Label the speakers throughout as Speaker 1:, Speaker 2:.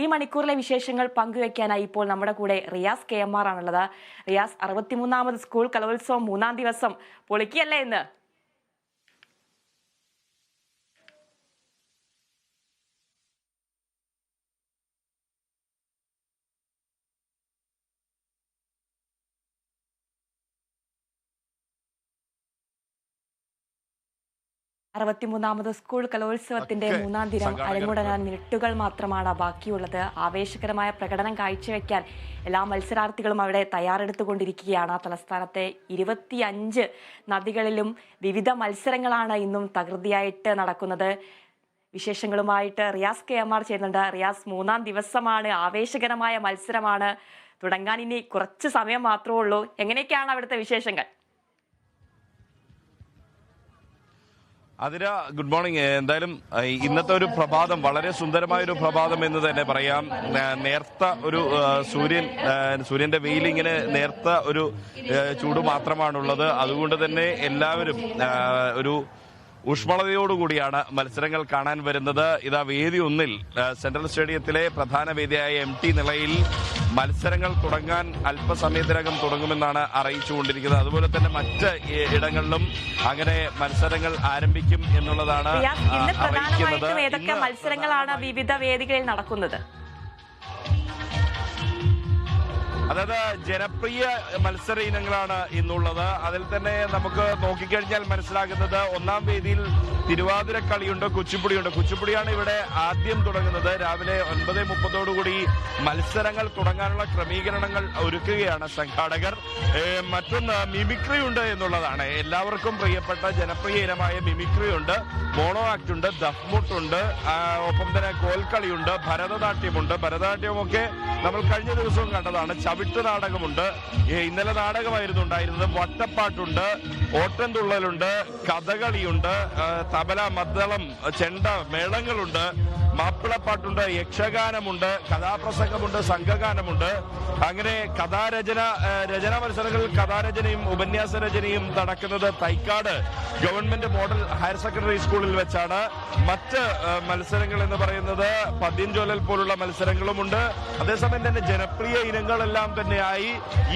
Speaker 1: ഈ മണിക്കൂറിലെ വിശേഷങ്ങൾ പങ്കുവയ്ക്കാനായി ഇപ്പോൾ നമ്മുടെ കൂടെ റിയാസ് KMR ആണുള്ളത്. റിയാസ്, 63ാമത് സ്കൂൾ കലോത്സവം 3ാം ദിവസം പൊളിക്കുകയല്ലേ ഇന്ന്? 63ാമത് സ്കൂൾ കലോത്സവത്തിന്റെ 3ാം ദിനം അരങ്ങുടരാൻ മിനിറ്റുകൾ മാത്രമാണ് ബാക്കിയുള്ളത്. ആവേശകരമായ പ്രകടനം കാഴ്ചവെക്കാൻ എല്ലാ മത്സരാർത്ഥികളും അവിടെ തയ്യാറെടുത്തുകൊണ്ടിരിക്കുകയാണ്. തലസ്ഥാനത്തെ 25 നദികളിലും വിവിധ മത്സരങ്ങളാണ് ഇന്നും തകൃതിയായിട്ട് നടക്കുന്നത്. വിശേഷങ്ങളുമായിട്ട് റിയാസ് KMR ചെയ്യുന്നുണ്ട്. റിയാസ്, 3ാം ദിവസമാണ്, ആവേശകരമായ മത്സരമാണ്, തുടങ്ങാൻ ഇനി കുറച്ച് സമയം മാത്രമേ ഉള്ളൂ. എങ്ങനെയൊക്കെയാണ് അവിടുത്തെ വിശേഷങ്ങൾ?
Speaker 2: Athira, good morning. എന്തായാലും ഇന്നത്തെ ഒരു പ്രഭാതം വളരെ സുന്ദരമായൊരു പ്രഭാതം എന്ന് തന്നെ പറയാം. നേർത്ത ഒരു സൂര്യന്റെ വെയിൽ ഇങ്ങനെ നേർത്ത ഒരു ചൂട് മാത്രമാണുള്ളത്. അതുകൊണ്ട് തന്നെ എല്ലാവരും ഒരു ഊഷ്മളതയോടുകൂടിയാണ് മത്സരങ്ങൾ കാണാൻ വരുന്നത്. ഇതാ വേദി 1-ൽ സെൻട്രൽ സ്റ്റേഡിയത്തിലെ പ്രധാന വേദിയായ MT നിലയിൽ മത്സരങ്ങൾ തുടങ്ങാൻ അല്പസമയത്തിനകം തുടങ്ങുമെന്നാണ് അറിയിച്ചുകൊണ്ടിരിക്കുന്നത്. അതുപോലെ തന്നെ മറ്റ് ഇടങ്ങളിലും അങ്ങനെ മത്സരങ്ങൾ ആരംഭിക്കും എന്നുള്ളതാണ് അറിയിക്കുന്നത്.
Speaker 1: ഏതൊക്കെ മത്സരങ്ങളാണ് വിവിധ വേദികളിൽ നടക്കുന്നത്?
Speaker 2: അതായത് ജനപ്രിയ മത്സര ഇനങ്ങളാണ് ഇന്നുള്ളത്. അതിൽ തന്നെ നമുക്ക് നോക്കിക്കഴിഞ്ഞാൽ മനസ്സിലാകുന്നത്, 1ാം വേദിയിൽ തിരുവാതിര കളിയുണ്ട്, കുച്ചിപ്പുടിയുണ്ട്. കുച്ചിപ്പുടിയാണ് ഇവിടെ ആദ്യം തുടങ്ങുന്നത്. രാവിലെ 9:30 മത്സരങ്ങൾ തുടങ്ങാനുള്ള ക്രമീകരണങ്ങൾ ഒരുക്കുകയാണ് സംഘാടകർ. മറ്റൊന്ന് മിമിക്രി ഉണ്ട് എന്നുള്ളതാണ്. എല്ലാവർക്കും പ്രിയപ്പെട്ട ജനപ്രിയ ഇനമായ മിമിക്രി ഉണ്ട്, മോണോ ആക്ട് ഉണ്ട്, ദഫ്മുട്ടുണ്ട്, ഒപ്പം തന്നെ കോൽക്കളിയുണ്ട്, ഭരതനാട്യമുണ്ട്. ഭരതനാട്യമൊക്കെ നമ്മൾ കഴിഞ്ഞ ദിവസവും കണ്ടതാണ്. ചവിട്ട് നാടകമുണ്ട്, ഇന്നലെ നാടകമായിരുന്നു ഉണ്ടായിരുന്നത്. വട്ടപ്പാട്ടുണ്ട്, ഓട്ടംതുള്ളലുണ്ട്, കഥകളിയുണ്ട്, തബല, മദ്ദളം, ചെണ്ട, മേളങ്ങളുണ്ട്, മാപ്പിളപ്പാട്ടുണ്ട്, യക്ഷഗാനമുണ്ട്, കഥാപ്രസംഗമുണ്ട്, സംഘഗാനമുണ്ട്. അങ്ങനെ രചനാ മത്സരങ്ങളിൽ കഥാരചനയും ഉപന്യാസ രചനയും നടക്കുന്നത് Thycaud government model higher secondary സ്കൂളിൽ വെച്ചാണ്. മറ്റ് മത്സരങ്ങൾ എന്ന് പറയുന്നത് പദ്യം ചൊല്ലൽ പോലുള്ള മത്സരങ്ങളുമുണ്ട്. അതേസമയം തന്നെ ജനപ്രിയ ഇനങ്ങളെല്ലാം തന്നെയായി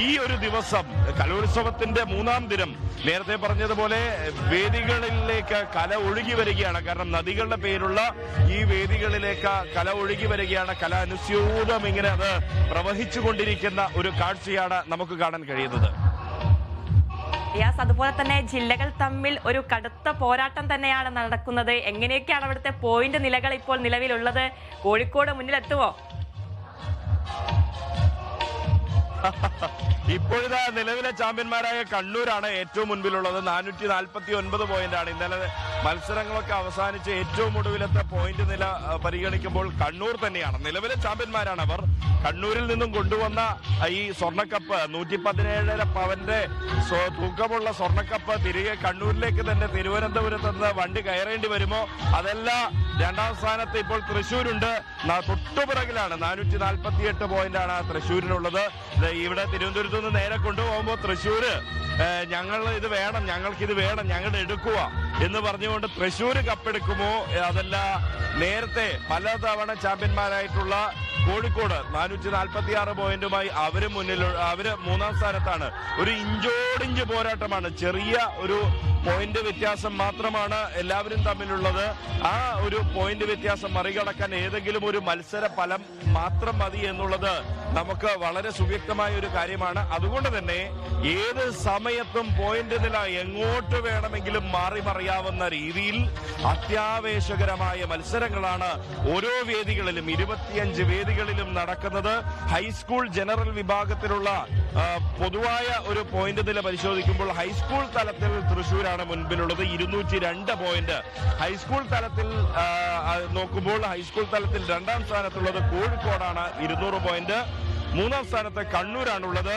Speaker 2: ഈ ഒരു ദിവസം കലോത്സവത്തിന്റെ 3ാം ദിനം നേരത്തെ പറഞ്ഞതുപോലെ വേദികളിലേക്ക് കല ഒഴുകി വരികയാണ്. കാരണം നദികളുടെ പേരുള്ള ഈ വേദികളിലേക്ക് കല ഒഴുകി വരികയാണ്. കല അനുസ്യൂതം ഇങ്ങനെ അത് പ്രവഹിച്ചു കൊണ്ടിരിക്കുന്ന ഒരു കാഴ്ചയാണ് നമുക്ക് കാണാൻ കഴിയുന്നത്.
Speaker 1: അതുപോലെ തന്നെ ജില്ലകൾ തമ്മിൽ ഒരു കടുത്ത പോരാട്ടം തന്നെയാണ് നടക്കുന്നത്. എങ്ങനെയൊക്കെയാണ് അവിടുത്തെ പോയിന്റ് നിലകൾ ഇപ്പോൾ നിലവിലുള്ളത്? കോഴിക്കോട് മുന്നിലെത്തുമോ?
Speaker 2: ഇപ്പോഴിതാ നിലവിലെ ചാമ്പ്യന്മാരായ കണ്ണൂരാണ് ഏറ്റവും മുൻപിലുള്ളത്. 449 പോയിന്റാണ്. ഇന്നലെ മത്സരങ്ങളൊക്കെ അവസാനിച്ച് ഏറ്റവും ഒടുവിലത്തെ പോയിന്റ് നില പരിഗണിക്കുമ്പോൾ കണ്ണൂർ തന്നെയാണ് നിലവിലെ ചാമ്പ്യന്മാരാണ്. അവർ കണ്ണൂരിൽ നിന്നും കൊണ്ടുവന്ന ഈ സ്വർണ്ണക്കപ്പ്, 117.5 പവന്റെ തൂക്കമുള്ള സ്വർണ്ണക്കപ്പ് തിരികെ കണ്ണൂരിലേക്ക് തന്നെ തിരുവനന്തപുരത്ത് നിന്ന് വണ്ടി കയറേണ്ടി വരുമോ? അതല്ല, 2ാം സ്ഥാനത്ത് ഇപ്പോൾ തൃശ്ശൂരുണ്ട്. തൊട്ടുപിറകിലാണ് 448 പോയിന്റാണ് തൃശ്ശൂരിനുള്ളത്. ഇവിടെ തിരുവനന്തപുരത്ത് നിന്ന് നേരെ കൊണ്ടുപോകുമ്പോൾ തൃശ്ശൂര് ഞങ്ങൾ ഇത് വേണം, ഞങ്ങൾക്കിത് വേണം, ഞങ്ങളുടെ എടുക്കുക എന്ന് പറഞ്ഞുകൊണ്ട് തൃശ്ശൂര് കപ്പെടുക്കുമോ? അതല്ല, നേരത്തെ പലതവണ ചാമ്പ്യന്മാരായിട്ടുള്ള കോഴിക്കോട് 446 പോയിന്റുമായി അവര് 3ാം സ്ഥാനത്താണ്. ഒരു ഇഞ്ചോടിഞ്ച് പോരാട്ടമാണ്. ചെറിയ ഒരു പോയിന്റ് വ്യത്യാസം മാത്രമാണ് എല്ലാവരും തമ്മിലുള്ളത്. ആ ഒരു പോയിന്റ് വ്യത്യാസം മറികടക്കാൻ ഏതെങ്കിലും ഒരു മത്സര ഫലം മാത്രം മതി എന്നുള്ളത് നമുക്ക് വളരെ സുവ്യക്തമായ ഒരു കാര്യമാണ്. അതുകൊണ്ട് തന്നെ ഏത് സമയത്തും പോയിന്റ് നില എങ്ങോട്ട് വേണമെങ്കിലും മാറി മറിയാവുന്ന രീതിയിൽ അത്യാവേശകരമായ മത്സരങ്ങളാണ് ഓരോ വേദികളിലും 25 വേദികളിലും നടക്കുന്നത്. ഹൈസ്കൂൾ ജനറൽ വിഭാഗത്തിലുള്ള പൊതുവായ ഒരു പോയിന്റ് നില പരിശോധിക്കുമ്പോൾ ഹൈസ്കൂൾ തലത്തിൽ തൃശ്ശൂരാണ് മുൻപിലുള്ളത്, 202 പോയിന്റ്. ഹൈസ്കൂൾ തലത്തിൽ നോക്കുമ്പോൾ ഹൈസ്കൂൾ തലത്തിൽ 2ാം സ്ഥാനത്തുള്ളത് കോഴിക്കോടാണ്, 200 പോയിന്റ്. 3ാം സ്ഥാനത്ത് കണ്ണൂരാണുള്ളത്.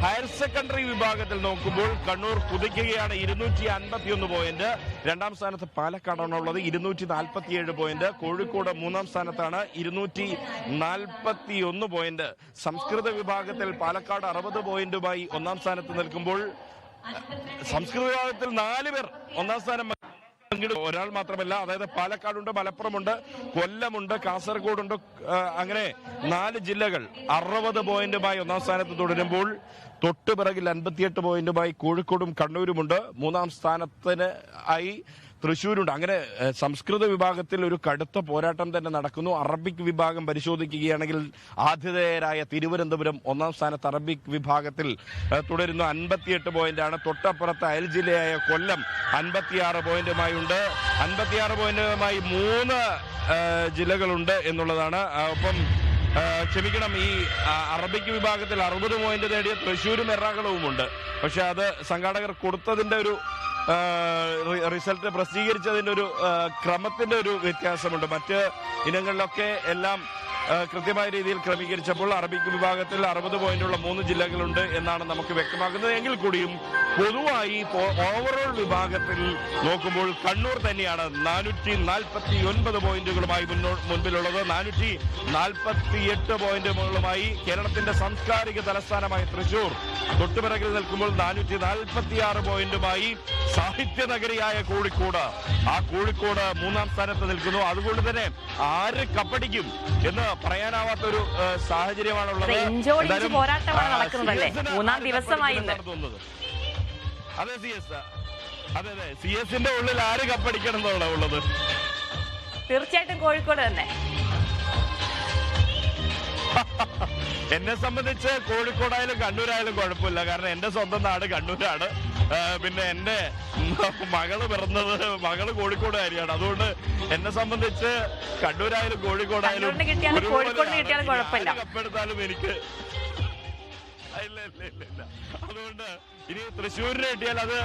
Speaker 2: ഹയർ സെക്കൻഡറി വിഭാഗത്തിൽ നോക്കുമ്പോൾ കണ്ണൂർ കുതിക്കുകയാണ്, 251 പോയിന്റ്. 2ാം സ്ഥാനത്ത് പാലക്കാടാണുള്ളത്, 247 പോയിന്റ്. കോഴിക്കോട് 3ാം സ്ഥാനത്താണ്, 241 പോയിന്റ്. സംസ്കൃത വിഭാഗത്തിൽ പാലക്കാട് 60 പോയിന്റുമായി 1ാം സ്ഥാനത്ത് നിൽക്കുമ്പോൾ സംസ്കൃത വിഭാഗത്തിൽ 4 പേർ 1ാം സ്ഥാനം ഒരാൾ മാത്രമല്ല, അതായത് പാലക്കാടുണ്ട്, മലപ്പുറമുണ്ട്, കൊല്ലമുണ്ട്, കാസർഗോഡുണ്ട്. അങ്ങനെ 4 ജില്ലകൾ 60 പോയിന്റുമായി ഒന്നാം സ്ഥാനത്ത് തുടരുമ്പോൾ തൊട്ടുപിറകിൽ 58 പോയിന്റുമായി കോഴിക്കോടും കണ്ണൂരുമുണ്ട്. 3-ാം സ്ഥാനത്തിന് ആയി തൃശ്ശൂരുണ്ട്. അങ്ങനെ സംസ്കൃത വിഭാഗത്തിൽ ഒരു കടുത്ത പോരാട്ടം തന്നെ നടക്കുന്നു. അറബിക് വിഭാഗം പരിശോധിക്കുകയാണെങ്കിൽ ആതിഥേയരായ തിരുവനന്തപുരം 1-ാം സ്ഥാനത്ത് അറബിക് വിഭാഗത്തിൽ തുടരുന്നു. 58 പോയിന്റാണ്. തൊട്ടപ്പുറത്ത് അയൽ ജില്ലയായ കൊല്ലം 56 പോയിന്റുമായി ഉണ്ട്. 56 പോയിന്റുമായി 3 ജില്ലകളുണ്ട് എന്നുള്ളതാണ്. ഒപ്പം ക്ഷമിക്കണം, ഈ അറബിക് വിഭാഗത്തിൽ 60 പോയിന്റ് നേടിയ തൃശ്ശൂരും എറണാകുളവുമുണ്ട്. പക്ഷെ അത് സംഘാടകർ കൊടുത്തതിന്റെ ഒരു റിസൾട്ട് പ്രസിദ്ധീകരിച്ചതിന്റെ ഒരു ക്രമത്തിന്റെ ഒരു വ്യത്യാസമുണ്ട്. മറ്റ് ഇനങ്ങളിലൊക്കെ എല്ലാം കൃത്യമായ രീതിയിൽ ക്രമീകരിച്ചപ്പോൾ അറബിക് വിഭാഗത്തിൽ 60 പോയിന്റുള്ള 3 ജില്ലകളുണ്ട് എന്നാണ് നമുക്ക് വ്യക്തമാക്കുന്നത്. എങ്കിൽ കൂടിയും പൊതുവായി ഓവറോൾ വിഭാഗത്തിൽ നോക്കുമ്പോൾ കണ്ണൂർ തന്നെയാണ് 449 പോയിന്റുകളുമായി മുൻപിലുള്ളത്. 448 പോയിന്റുകളുമായി കേരളത്തിന്റെ സാംസ്കാരിക തലസ്ഥാനമായ തൃശൂർ തൊട്ടുപിറകിൽ നിൽക്കുമ്പോൾ 446 പോയിന്റുമായി സാഹിത്യ നഗരിയായ കോഴിക്കോട്, ആ കോഴിക്കോട് 3-ാം സ്ഥാനത്ത് നിൽക്കുന്നു. അതുകൊണ്ട് തന്നെ ആര് കപ്പടിക്കും എന്ന് പറയാനാവാത്ത ഒരു സാഹചര്യമാണുള്ളത്.
Speaker 1: പോരാട്ടമാണ് നടക്കുന്നതല്ലേ 3-ാം ദിവസമായി.
Speaker 2: അതെ, CS-ന്റെ ഉള്ളിൽ ആര് കപ്പടിക്കണം എന്നുള്ള ഉള്ളത്
Speaker 1: തീർച്ചയായിട്ടും കോഴിക്കോട് തന്നെ.
Speaker 2: എന്നെ സംബന്ധിച്ച് കോഴിക്കോടായാലും കണ്ണൂരായാലും കുഴപ്പമില്ല. കാരണം എന്റെ സ്വന്തം നാട് കണ്ണൂരാണ്. പിന്നെ എന്റെ മകള് കോഴിക്കോടുകാരിയാണ്. അതുകൊണ്ട് എന്നെ സംബന്ധിച്ച് കണ്ണൂരായാലും കോഴിക്കോടായാലും കപ്പെടുത്താലും എനിക്ക് ഇല്ല. അതുകൊണ്ട് ഇനി തൃശ്ശൂരിനെ കിട്ടിയാൽ അത്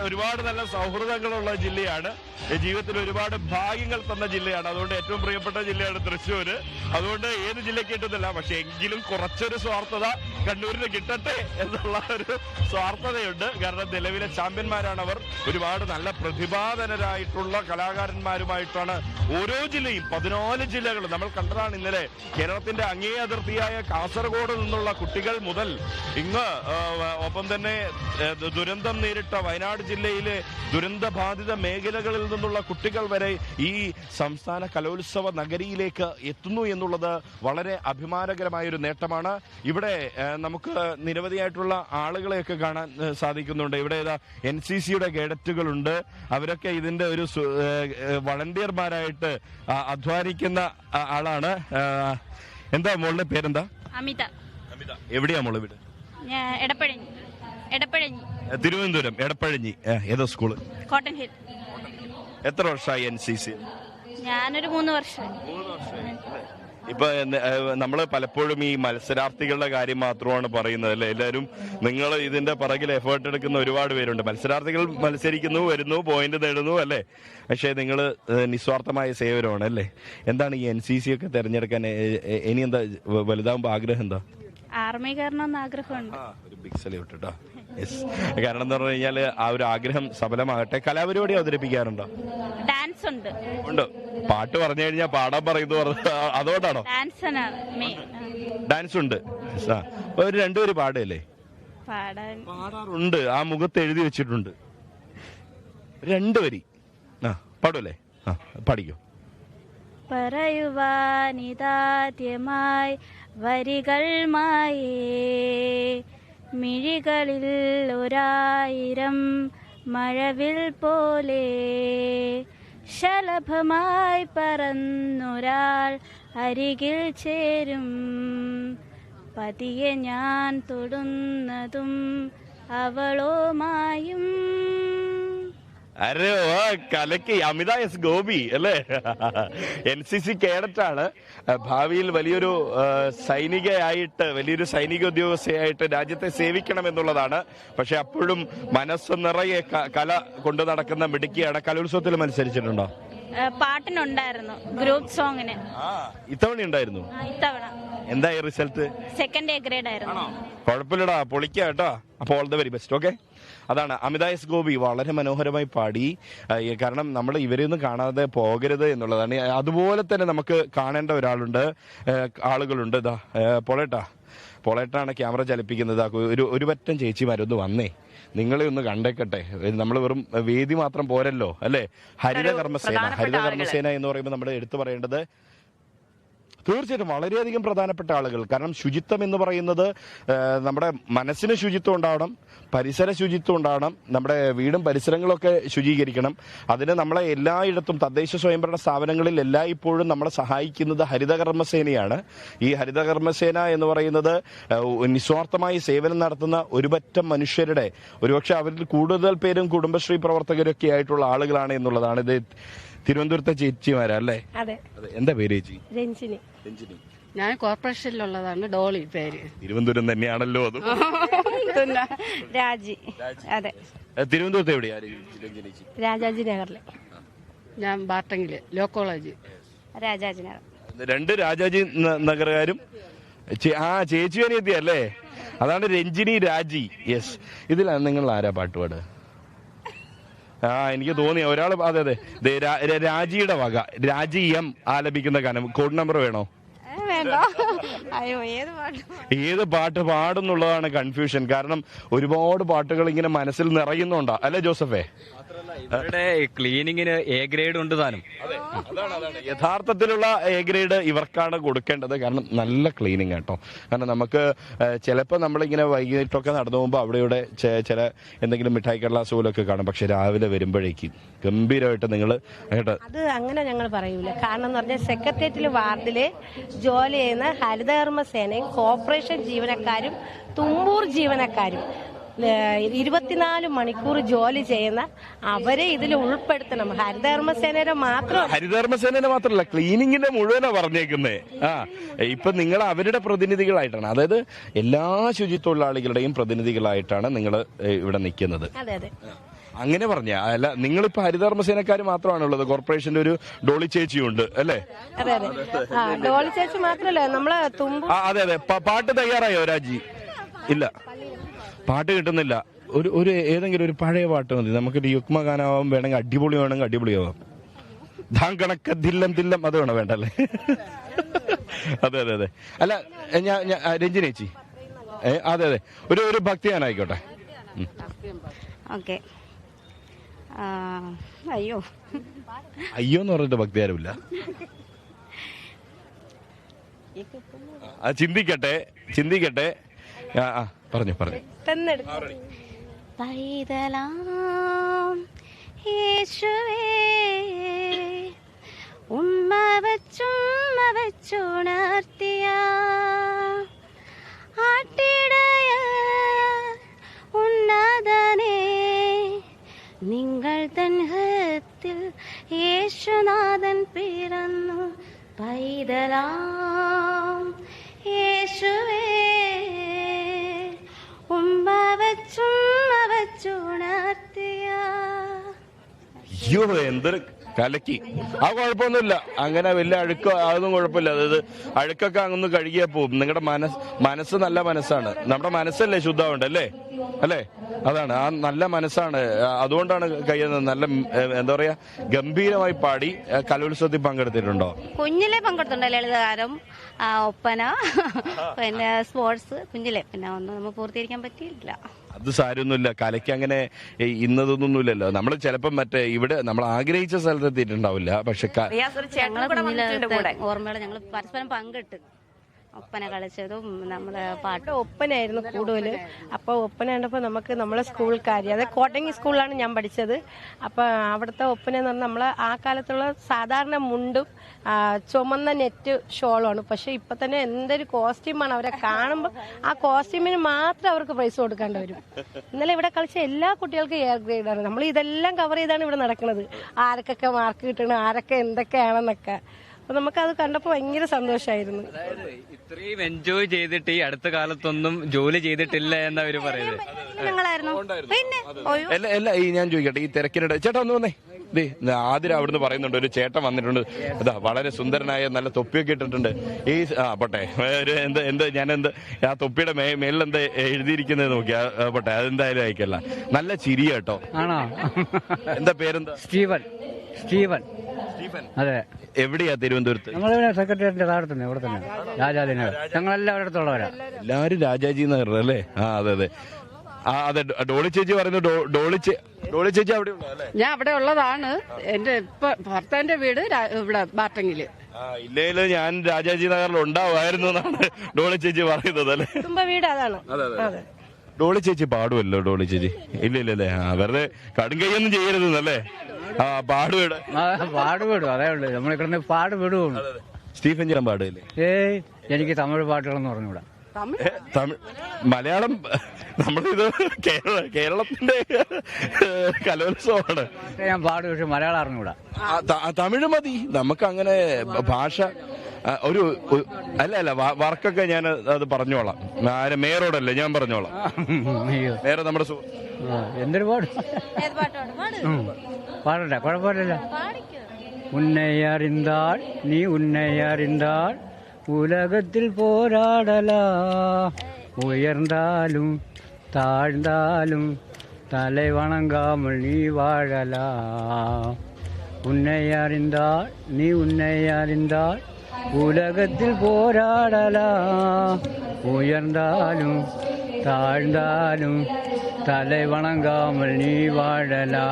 Speaker 2: ഒരുപാട് നല്ല സൗഹൃദങ്ങളുള്ള ജില്ലയാണ്. ജീവിതത്തിൽ ഒരുപാട് ഭാഗ്യങ്ങൾ തന്ന ജില്ലയാണ്. അതുകൊണ്ട് ഏറ്റവും പ്രിയപ്പെട്ട ജില്ലയാണ് തൃശ്ശൂര്. അതുകൊണ്ട് ഏത് ജില്ലയ്ക്ക് കിട്ടുന്നില്ല. പക്ഷെ എങ്കിലും കുറച്ചൊരു സ്വാർത്ഥത കണ്ണൂരിന് കിട്ടട്ടെ എന്നുള്ള ഒരു സ്വാർത്ഥതയുണ്ട്. കാരണം നിലവിലെ ചാമ്പ്യന്മാരാണവർ. ഒരുപാട് നല്ല പ്രതിഭാധനരായിട്ടുള്ള കലാകാരന്മാരുമായിട്ടാണ് ഓരോ ജില്ലയും 14 ജില്ലകൾ നമ്മൾ കണ്ടതാണ് ഇന്നലെ. കേരളത്തിന്റെ അങ്ങേ അതിർത്തിയായ കാസർഗോഡ് നിന്നുള്ള കുട്ടികൾ മുതൽ ഇങ്ങ് ഒപ്പം തന്നെ ദുരന്തം നേരിട്ട വയനാട് ജില്ലയിലെ ദുരന്ത ബാധിത മേഖലകളിൽ നിന്നുള്ള കുട്ടികൾ വരെ ഈ സംസ്ഥാന കലോത്സവ നഗരിയിലേക്ക് എത്തുന്നു എന്നുള്ളത് വളരെ അഭിമാനകരമായ ഒരു നേട്ടമാണ്. ഇവിടെ നമുക്ക് നിരവധിയായിട്ടുള്ള ആളുകളെയൊക്കെ കാണാൻ സാധിക്കുന്നുണ്ട്. ഇവിടെ NCCയുടെ കേഡറ്റുകളുണ്ട്. അവരൊക്കെ ഇതിന്റെ ഒരു വളണ്ടിയർമാരായിട്ട് അധ്വാനിക്കുന്ന ആളാണ്. എന്താ മോളുടെ പേരെന്താ?
Speaker 3: അമിത.
Speaker 2: എവിടെയാ മോള് വീട്? തിരുവനന്തപുരം എടപ്പഴഞ്ഞി. ഏതോ സ്കൂള്?
Speaker 3: Cotton hill.
Speaker 2: എത്ര വർഷമായി NCC?
Speaker 3: ഞാനൊരു 3 വർഷം.
Speaker 2: ഇപ്പൊ നമ്മള് പലപ്പോഴും ഈ മത്സരാർത്ഥികളുടെ കാര്യം മാത്രമാണ് പറയുന്നത് അല്ലെ. എല്ലാവരും നിങ്ങൾ ഇതിന്റെ പിറകിൽ എഫേർട്ട് എടുക്കുന്ന ഒരുപാട് പേരുണ്ട്. മത്സരാർത്ഥികൾ മത്സരിക്കുന്നു, വരുന്നു, പോയിന്റ് നേടുന്നു അല്ലെ. പക്ഷെ നിങ്ങൾ നിസ്വാർത്ഥമായ സേവനമാണ് അല്ലേ. എന്താണ് ഈ NCC ഒക്കെ തെരഞ്ഞെടുക്കാൻ ഇനി എന്താ വലുതാകുമ്പോ ആഗ്രഹം എന്താ?
Speaker 3: ആർമി കയറണമെന്ന് ആഗ്രഹമുണ്ട്.
Speaker 2: ഒരു ബിഗ് സല്യൂട്ട് കേട്ടോ. കാരണം എന്ന് പറഞ്ഞു കഴിഞ്ഞാൽ ആ ഒരു ആഗ്രഹം സഫലമാകട്ടെ. കലാപരിപാടി അവതരിപ്പിക്കാറുണ്ടോ?
Speaker 3: ഡാൻസ് ഉണ്ട്.
Speaker 2: പാട്ട് പറഞ്ഞു കഴിഞ്ഞാൽ പാടാൻ പറയുന്നു, അതുകൊണ്ടാണോ? ഡാൻസ് ഉണ്ട്. ഒരു 2 പേര് പാടല്ലേ? പാടാറുണ്ട്. ആ മുഖത്ത് എഴുതി വെച്ചിട്ടുണ്ട് 2 വരി. പാടുമല്ലേ? പാടിക്കോ.
Speaker 3: പറയുവാനിതാദ്യമായി വരികൾ മായേ, മിഴികളിൽ 1000 മഴവിൽ പോലെ, ശലഭമായി പറന്നൊരാൾ അരികിൽ ചേരും, പതിയെ ഞാൻ തൊടുന്നതും അവളോമായും.
Speaker 2: അരെ ഓ കലക്കി. അമിത എസ് ഗോപി അല്ലേ? NCC കേഡറ്റാണ്. ഭാവിയിൽ വലിയൊരു സൈനികയായിട്ട്, വലിയൊരു സൈനിക ഉദ്യോഗസ്ഥയായിട്ട് രാജ്യത്തെ സേവിക്കണം എന്നുള്ളതാണ്. പക്ഷെ അപ്പോഴും മനസ്സ് നിറയെ കല കൊണ്ടു നടക്കുന്ന മിടുക്കിയാണ്. കലോത്സവത്തിൽ മത്സരിച്ചിട്ടുണ്ടോ?
Speaker 3: പാട്ടിനുണ്ടായിരുന്നു, ഗ്രൂപ്പ് സോങ്ങിന്.
Speaker 2: ഇത്തവണ ഉണ്ടായിരുന്നു.
Speaker 3: ഇത്തവണ
Speaker 2: എന്തായി റിസൾട്ട്?
Speaker 3: സെക്കൻഡ് എ ഗ്രേഡ് ആയിരുന്നു.
Speaker 2: കുഴപ്പമില്ലടാ, പൊളിക്ക കേട്ടോ. അപ്പോൾ all the very best. Okay, അതാണ് അമിത എസ് ഗോപി വളരെ മനോഹരമായി പാടി. കാരണം നമ്മൾ ഇവരെയൊന്നും കാണാതെ പോകരുത് എന്നുള്ളതാണ്. അതുപോലെ തന്നെ നമുക്ക് കാണേണ്ട ഒരാളുണ്ട്, ആളുകളുണ്ട്. ഇതാ പൊളേട്ടാണ് ക്യാമറ ചലിപ്പിക്കുന്നത്. ഒരു പറ്റം ചേച്ചിമാരൊന്ന് വന്നേ, നിങ്ങളെ ഒന്ന് കണ്ടേക്കട്ടെ. നമ്മൾ വെറും വേദി മാത്രം പോരല്ലോ അല്ലേ. ഹരിതകർമ്മസേന എന്ന് പറയുമ്പോൾ നമ്മൾ എടുത്തു പറയേണ്ടത് തീർച്ചയായിട്ടും വളരെയധികം പ്രധാനപ്പെട്ട ആളുകൾ. കാരണം ശുചിത്വം എന്ന് പറയുന്നത് നമ്മുടെ മനസ്സിന് ശുചിത്വം ഉണ്ടാവണം, പരിസര ശുചിത്വം ഉണ്ടാവണം, നമ്മുടെ വീടും പരിസരങ്ങളൊക്കെ ശുചീകരിക്കണം. അതിന് നമ്മളെ എല്ലായിടത്തും തദ്ദേശ സ്വയംഭരണ സ്ഥാപനങ്ങളിൽ എല്ലായ്പ്പോഴും നമ്മളെ സഹായിക്കുന്നത് ഹരിതകർമ്മസേനയാണ്. ഈ ഹരിതകർമ്മസേന എന്ന് പറയുന്നത് നിസ്വാർത്ഥമായി സേവനം നടത്തുന്ന ഒരുപറ്റം മനുഷ്യരുടെ, ഒരുപക്ഷെ അവരിൽ കൂടുതൽ പേരും കുടുംബശ്രീ പ്രവർത്തകരൊക്കെ ആയിട്ടുള്ള ആളുകളാണ് എന്നുള്ളതാണ്. ഇത് തിരുവനന്തപുരത്തെ ചേച്ചിമാരാ അല്ലേ?
Speaker 4: അതെ.
Speaker 2: എന്താ പേര് ചേച്ചി?
Speaker 4: രഞ്ജിനി. ഞാൻ കോർപ്പറേഷനിലുള്ളതാണ്. ഡോളി പേര്.
Speaker 2: തിരുവനന്തപുരം തന്നെയാണല്ലോ അത്.
Speaker 3: രാജി. അതെ.
Speaker 2: തിരുവനന്തപുരത്ത് എവിടെയാ?
Speaker 4: രാജാജി നഗറില്. ഞാൻ ബാർട്ടങ്ങില് ലോ കോളേജ്.
Speaker 3: രാജാജി നഗർ.
Speaker 2: രണ്ട് രാജാജി നഗറുകാരും ചേച്ചിയാനി എത്തിയല്ലേ? അതാണ് രഞ്ജിനി, രാജി. യെസ്. ഇതിലാണ് നിങ്ങൾ ആരാ പാട്ടുപാട്? എനിക്ക് തോന്നി ഒരാൾ. അതെ, രാജിയുടെ വക രാജി എം ആലപിക്കുന്ന ഗാനം. കോഡ് നമ്പർ വേണോ? ഏത് പാട്ട് പാടുന്നുള്ളതാണ് കൺഫ്യൂഷൻ. കാരണം ഒരുപാട് പാട്ടുകൾ ഇങ്ങനെ മനസ്സിൽ നിറയുന്നുണ്ടോ അല്ലെ ജോസഫേ?
Speaker 5: ഇവരുടെ ക്ലീനിങ്ങിന് എ ഗ്രേഡ് ഉണ്ട് താനും.
Speaker 2: യഥാർത്ഥത്തിലുള്ള എ ഗ്രേഡ് ഇവർക്കാണ് കൊടുക്കേണ്ടത്. കാരണം നല്ല ക്ലീനിങ് കേട്ടോ. കാരണം നമുക്ക് ചിലപ്പോൾ നമ്മളിങ്ങനെ വൈകിട്ടൊക്കെ നടന്നു പോകുമ്പോൾ അവിടെയുടെ ചില എന്തെങ്കിലും മിഠായി കടലാസ് പോലൊക്കെ കാണും. പക്ഷെ രാവിലെ വരുമ്പോഴേക്കും ഗംഭീരമായിട്ട് നിങ്ങൾ കേട്ടോ.
Speaker 4: അത് അങ്ങനെ ഞങ്ങൾ പറയൂല. കാരണം എന്ന് പറഞ്ഞാൽ സെക്രട്ടേറിയറ്റിൽ വാർഡില് ജോലി ചെയ്യുന്ന ഹരിതകർമ്മസേനയും കോർപ്പറേഷൻ ജീവനക്കാരും തുമ്പൂർ ജീവനക്കാരും 24 മണിക്കൂർ ജോലി ചെയ്യുന്ന അവരെ ഇതിൽ ഉൾപ്പെടുത്തണം. ഹരിതകർമ്മസേനയുടെ
Speaker 2: മാത്രമല്ല ക്ലീനിങ്ങിന്റെ മുഴുവനാ പറഞ്ഞേക്കുന്നേ. ഇപ്പൊ നിങ്ങൾ അവരുടെ പ്രതിനിധികളായിട്ടാണ്, അതായത് എല്ലാ ശുചിത്വ പ്രതിനിധികളായിട്ടാണ് നിങ്ങൾ ഇവിടെ നിൽക്കുന്നത്.
Speaker 4: അതെ അതെ.
Speaker 2: അങ്ങനെ പറഞ്ഞ അല്ല, നിങ്ങളിപ്പോ ഹരിതകർമ്മസേനക്കാർ മാത്രമാണുള്ളത്. കോർപ്പറേഷന്റെ ഒരു ഡോളി ചേച്ചിയുണ്ട് അല്ലേ?
Speaker 4: അതെ അതെ. ഡോളി ചേച്ചി മാത്രമല്ല നമ്മള്
Speaker 2: അതെ. പാട്ട് തയ്യാറായോ രാജി? ഇല്ല, പാട്ട് കിട്ടുന്നില്ല. ഒരു ഏതെങ്കിലും ഒരു പഴയ പാട്ട് മതി. നമുക്കൊരു യുഗ്മ ഗാനാവാൻ വേണമെങ്കിൽ അടിപൊളിയാവാം. ധാം കണക്ക ദില്ലം അത് വേണം, വേണ്ടല്ലേ? അതെ. അല്ല ഞാൻ രഞ്ജിനേച്ചി, അതെ ഒരു ഭക്തിഗാനായിക്കോട്ടെ.
Speaker 3: ഓക്കെ.
Speaker 2: അയ്യോന്ന് പറഞ്ഞിട്ട് ഭക്തിയാരുമില്ല. ചിന്തിക്കട്ടെ. പറഞ്ഞു
Speaker 3: പൈതലാം യേശുവേ ഉമ്മ വച്ചുണർത്തിയ ആട്ടിടയ ഉന്നതനേ, നിങ്ങൾ തൻ ഹൃത്തിൽ യേശുനാഥൻ പിറന്നു. പൈതലാം യേശുവേ ഉമ്മ വച്ചുണർത്തിയ.
Speaker 2: അയ്യോ എന്തൊരു കലക്കി. ആ കുഴപ്പമൊന്നുമില്ല, അങ്ങനെ വലിയ അഴുക്കോ അതൊന്നും കുഴപ്പമില്ല. അതായത് അഴുക്കൊക്കെ അങ്ങൊന്ന് കഴുകിയാൽ പോകും. നിങ്ങളുടെ മനസ്സ് നല്ല മനസ്സാണ്. നമ്മുടെ മനസ്സല്ലേ ശുദ്ധമുണ്ടല്ലേ അല്ലേ? അതാണ് ആ നല്ല മനസ്സാണ്. അതുകൊണ്ടാണ് നല്ല എന്താ പറയാ ഗംഭീരമായി പാടി. കലോത്സവത്തിൽ പങ്കെടുത്തിട്ടുണ്ടോ?
Speaker 3: കുഞ്ഞിലെ പങ്കെടുത്തിട്ടുണ്ട്. ലളിതഗാനം, ഒപ്പന, പിന്നെ സ്പോർട്സ് കുഞ്ഞിലെ. പിന്നെ ഒന്നും നമ്മൾ പൂർത്തീകരിക്കാൻ പറ്റിയില്ല.
Speaker 2: അത് സാരമൊന്നുമില്ല. കലയ്ക്ക് അങ്ങനെ ഇന്നതൊന്നുമില്ലല്ലോ. നമ്മൾ ചിലപ്പം ഇവിടെ നമ്മൾ ആഗ്രഹിച്ച സ്ഥലത്ത് എത്തിയിട്ടുണ്ടാവില്ല. പക്ഷെ
Speaker 3: ഓർമ്മയോടെ ഞങ്ങൾ പരസ്പരം പങ്കിട്ട് ഒപ്പന കളിച്ചതും നമ്മള് പാട്ട്
Speaker 4: ഒപ്പനയായിരുന്നു കൂടുതൽ. അപ്പോൾ ഒപ്പന കണ്ടപ്പോൾ നമുക്ക് നമ്മളെ സ്കൂൾക്കാരി, അതായത് കോട്ടങ്ങി സ്കൂളിലാണ് ഞാൻ പഠിച്ചത്. അപ്പോൾ അവിടുത്തെ ഒപ്പന എന്ന് പറഞ്ഞാൽ നമ്മൾ ആ കാലത്തുള്ള സാധാരണ മുണ്ടും ചുമന്ന നെറ്റ് ഷോളുമാണ്. പക്ഷെ ഇപ്പൊ തന്നെ എന്തൊരു കോസ്റ്റ്യൂമാണ്. അവരെ കാണുമ്പോൾ ആ കോസ്റ്റ്യൂമിന് മാത്രം അവർക്ക് പ്രൈസ് കൊടുക്കേണ്ടി വരും. ഇന്നലെ ഇവിടെ കളിച്ച എല്ലാ കുട്ടികൾക്കും എയർ ഗ്രേഡാണ്. നമ്മൾ ഇതെല്ലാം കവർ ചെയ്താണ് ഇവിടെ നടക്കുന്നത്. ആർക്കൊക്കെ മാർക്ക് കിട്ടണം, ആരൊക്കെ എന്തൊക്കെയാണെന്നൊക്കെ. അപ്പൊ നമുക്കത് കണ്ടപ്പോൾ ഭയങ്കര സന്തോഷമായിരുന്നു.
Speaker 5: ഇത്രയും എൻജോയ് ചെയ്തിട്ട് ഈ അടുത്ത കാലത്തൊന്നും ജോലി ചെയ്തിട്ടില്ല എന്നവര് പറയുന്നത്.
Speaker 2: ഞാൻ ചോദിക്കട്ടെ, ഈ തിരക്കിനിടെ ചേട്ടാ ഒന്ന് വന്നേ, ആതിര അവിടുന്ന് പറയുന്നുണ്ട്, ഒരു ചേട്ടൻ വന്നിട്ടുണ്ട്, അതാ വളരെ സുന്ദരനായ നല്ല തൊപ്പിയൊക്കെ ഇട്ടിട്ടുണ്ട്. ഈ പോട്ടെ, ഒരു എന്ത് ഞാനെന്ത് ആ തൊപ്പിയുടെ മേളിൽ എന്താ എഴുതിയിരിക്കുന്നത് നോക്കിയാ പോട്ടെ, അതെന്തായാലും അയക്കല്ല. നല്ല ചിരി കേട്ടോ.
Speaker 6: ആണോ?
Speaker 2: എന്താ പേരെന്താ?
Speaker 6: സ്റ്റീവൻ. അതെ.
Speaker 2: എവിടെയാ തിരുവനന്തപുരത്ത്?
Speaker 6: നമ്മളിവിടെ സെക്രട്ടേറിയറ്റിന്റെ താഴെ തന്നെ, ഇവിടെ തന്നെ, രാജാജി നഗർ. ഞങ്ങളെല്ലാവരുടെ അടുത്തുള്ളവരാ.
Speaker 2: എല്ലാവരും രാജാജി നഗർ അല്ലേ? അതെ. അതെ, ഡോളി ചേച്ചി പറയുന്നു. ഡോളി ചേച്ചി അവിടെ ഉള്ള അല്ലേ?
Speaker 7: ഞാൻ അവിടെ ഉള്ളതാണ്. എന്റെ ഇപ്പൊ ഭർത്താവിന്റെ വീട് ഇവിടെ ബാർട്ടങ്ങില്.
Speaker 2: ഇല്ലേല് ഞാൻ രാജാജി നഗറിൽ ഉണ്ടാവുമായിരുന്നു എന്നാണ് ഡോളി ചേച്ചി പറയുന്നത് അല്ലേ?
Speaker 4: കുടുംബ വീട് അതാണ്.
Speaker 2: അതെ. ഡോളി ചേച്ചി പാടുമല്ലോ. ഡോളി ചേച്ചി ഇല്ലല്ലേ? വെറുതെ കടുങ്കയൊന്നും ചെയ്യരുതെന്നല്ലേ? പാടുവിടും.
Speaker 6: അതേ ഉള്ളു. നമ്മളിക്കിടന്ന് പാടുവിടും.
Speaker 2: സ്റ്റീഫൻ ചേട്ടൻ പാടില്ലേ?
Speaker 6: എനിക്ക് തമിഴ് പാട്ടുകളെന്ന് പറഞ്ഞുകൂടാ.
Speaker 2: തമിഴ്, മലയാളം, നമ്മളിത് കേരളത്തിന്റെ കലോത്സവമാണ്.
Speaker 6: ഞാൻ പാടും, പക്ഷെ മലയാളം അറിഞ്ഞുകൂടാ.
Speaker 2: തമിഴ് മതി നമുക്ക്. അങ്ങനെ ഭാഷ അല്ല വർക്കൊക്കെ ഞാൻ അത് പറഞ്ഞോളാം. മേയറോടല്ലേ ഞാൻ പറഞ്ഞോളാം. മേയർ നമ്മുടെ
Speaker 6: എന്തൊരു പാടും പാടട്ടെ, കുഴപ്പമില്ല. ഉന്നെ അറിந்தாள் നീ ഉന്നെ അറിந்தாள் ഉലകത്തിൽ പോരാടലാ, ഉയർന്നാലും താഴ്ന്നാലും തலை வணங்காமல் நீ வாழலா. உன்னை அறிந்தாள் நீ உன்னை அறிந்தாள் உலகத்தில் போராடலா, உயர்ந்தாலும் താഴ്ന്നാലും തலை വണങ്ങാമൽ നീ വാഴലാ.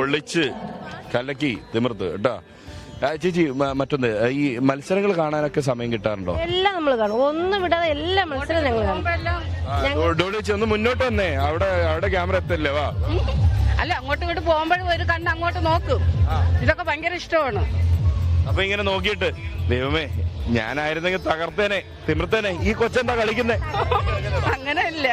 Speaker 2: ഒളിച്ച് കലക്കി തിമിർത്ത് കേട്ടാ. ചേച്ചി, മറ്റൊന്ന്, ഈ മത്സരങ്ങൾ കാണാനൊക്കെ സമയം കിട്ടാറുണ്ടോ?
Speaker 4: എല്ലാം നമ്മൾ കാണും, ഒന്നും വിടാതെ എല്ലാ മത്സരം ഞങ്ങൾ കാണും.
Speaker 2: ഡോളി ചേച്ചി ഒന്ന് മുന്നോട്ട് വന്നേ, അവിടെ ക്യാമറ എത്തല്ലേ? വാ.
Speaker 7: അല്ല, അങ്ങോട്ടും ഇങ്ങോട്ട് പോകുമ്പോഴും ഒരു കണ്ണ് അങ്ങോട്ട് നോക്കും. ഇതൊക്കെ ഭയങ്കര ഇഷ്ടമാണ്.
Speaker 2: അപ്പൊ ഇങ്ങനെ നോക്കിയിട്ട് ദൈവമേ ഞാനായിരുന്നെങ്കിൽ തകർത്തേനെ, തിമിർത്തേനെ. ഈ കൊച്ചെന്താ കളിക്കുന്നേ?
Speaker 7: അങ്ങനെയല്ല.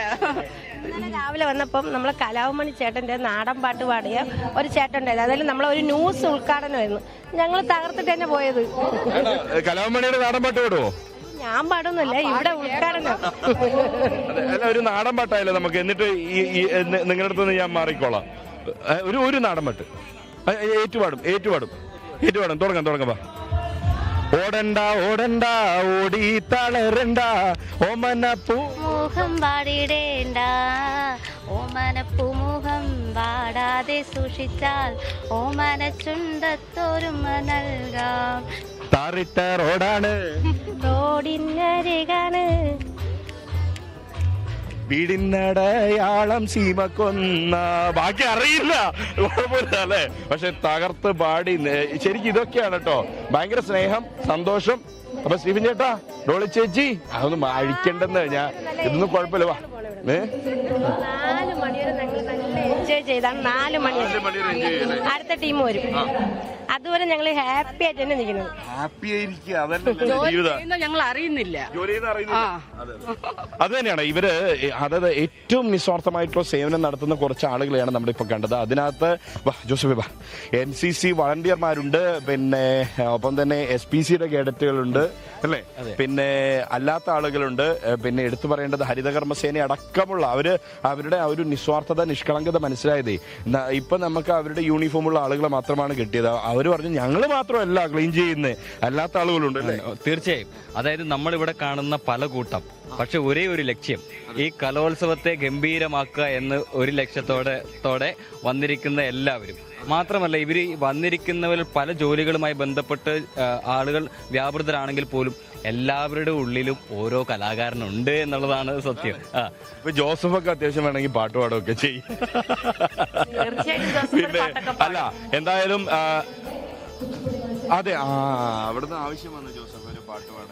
Speaker 4: രാവിലെ വന്നപ്പം നമ്മളെ കലാവമണി ചേട്ടന്റെ നാടൻ പാട്ട് പാടിയ ഒരു ചേട്ടൻ ഉണ്ടായിരുന്നു. അതായത് നമ്മളൊരു ന്യൂസ് ഉദ്ഘാടനമായിരുന്നു. ഞങ്ങൾ തകർത്തിട്ട് തന്നെ പോയത്.
Speaker 2: കലാവമണിയുടെ നാടൻ പാട്ട് പാടുവോ?
Speaker 4: ഞാൻ പാടുന്നില്ല, ഇവിടെ ഉദ്ഘാടനം.
Speaker 2: അല്ല, ഒരു നാടൻ പാട്ടായാലും നമുക്ക്. എന്നിട്ട് നിങ്ങളുടെ അടുത്ത് ഞാൻ മാറിക്കോളാം. ഒരു നാടൻ പാട്ട് ഏറ്റുപാടും. തുടങ്ങാം. ഓടണ്ട ഓടി തളരണ്ട,
Speaker 3: ഓമനപ്പൂമുഖം പാടിടേണ്ട, ഓമനപ്പൂമുഖം പാടാതെ സൂക്ഷിച്ചാൽ ഓമന ചുണ്ടത്തോരുമ നൽകാം.
Speaker 2: താറിട്ട റോഡാണ്,
Speaker 4: റോഡിനരികാണ്,
Speaker 2: വീടിനടയാളം സീമ കൊന്ന. ബാക്കി അറിയില്ല, കുഴപ്പമില്ല അല്ലേ? പക്ഷെ തകർത്ത് പാടി. ശരിക്കും ഇതൊക്കെയാണ് കേട്ടോ ഭയങ്കര സ്നേഹം, സന്തോഷം. അപ്പൊ സ്റ്റീഫൻ ചേട്ടാ, ഡോളി ചേച്ചി, അതൊന്നും അഴിക്കണ്ടെന്ന്. ഇതൊന്നും കുഴപ്പമില്ല. വാ.
Speaker 4: 4 മണിവരെ ഞങ്ങൾ നല്ല എൻജോയ് ചെയ്താണ്. 4 മണി അടുത്ത ടീം വരും. അതുവരെ ഞങ്ങൾ ഹാപ്പി ആയിട്ട് തന്നെ നിൽക്കുന്നത്.
Speaker 2: ഹാപ്പി ആയിരിക്കും, അതല്ലേ
Speaker 7: ഞങ്ങൾ അറിയുന്നില്ല.
Speaker 2: അത് തന്നെയാണ് ഇവര്. അതായത് ഏറ്റവും നിസ്വാർത്ഥമായിട്ടുള്ള സേവനം നടത്തുന്ന കുറച്ച് ആളുകളെയാണ് നമ്മളിപ്പോ കണ്ടത്. അതിനകത്ത് ജോസഫ് NCC വളണ്ടിയർമാരുണ്ട്, പിന്നെ ഒപ്പം തന്നെ SPCയുടെ കേഡറ്റുകളുണ്ട് അല്ലേ, പിന്നെ അല്ലാത്ത ആളുകളുണ്ട്, പിന്നെ എടുത്തു പറയേണ്ടത് ഹരിതകർമ്മസേന അടക്കമുള്ള അവരുടെ ആ ഒരു നിസ്വാർത്ഥത, നിഷ്കളങ്കത മനസ്സിലായതേ. ഇപ്പൊ നമുക്ക് അവരുടെ യൂണിഫോമുള്ള ആളുകളെ മാത്രമാണ് കിട്ടിയത്. അവര് പറഞ്ഞു ഞങ്ങൾ മാത്രമല്ല ക്ലീൻ ചെയ്യുന്നത്, അല്ലാത്ത ആളുകളുണ്ട് അല്ലേ?
Speaker 5: തീർച്ചയായും. അതായത് നമ്മളിവിടെ കാണുന്ന പല കൂട്ടം, പക്ഷെ ഒരേ ഒരു ലക്ഷ്യം, ഈ കലോത്സവത്തെ ഗംഭീരമാക്കുക എന്ന ഒരു ലക്ഷ്യത്തോടെ വന്നിരിക്കുന്ന എല്ലാവരും. മാത്രമല്ല, ഇവർ വന്നിരിക്കുന്നവരിൽ പല ജോലികളുമായി ബന്ധപ്പെട്ട് ആളുകൾ വ്യാപൃതരാണെങ്കിൽ പോലും എല്ലാവരുടെ ഉള്ളിലും ഓരോ കലാകാരനുണ്ട് എന്നുള്ളതാണ് സത്യം.
Speaker 2: ജോസഫൊക്കെ അത്യാവശ്യം വേണമെങ്കിൽ പാട്ട് പാടുകയൊക്കെ ചെയ്യും. പിന്നെ അല്ല, എന്തായാലും അതെ, അവിടുന്ന് ആവശ്യം വന്നു ജോസഫ് ഒരു പാട്ട് പാടാൻ.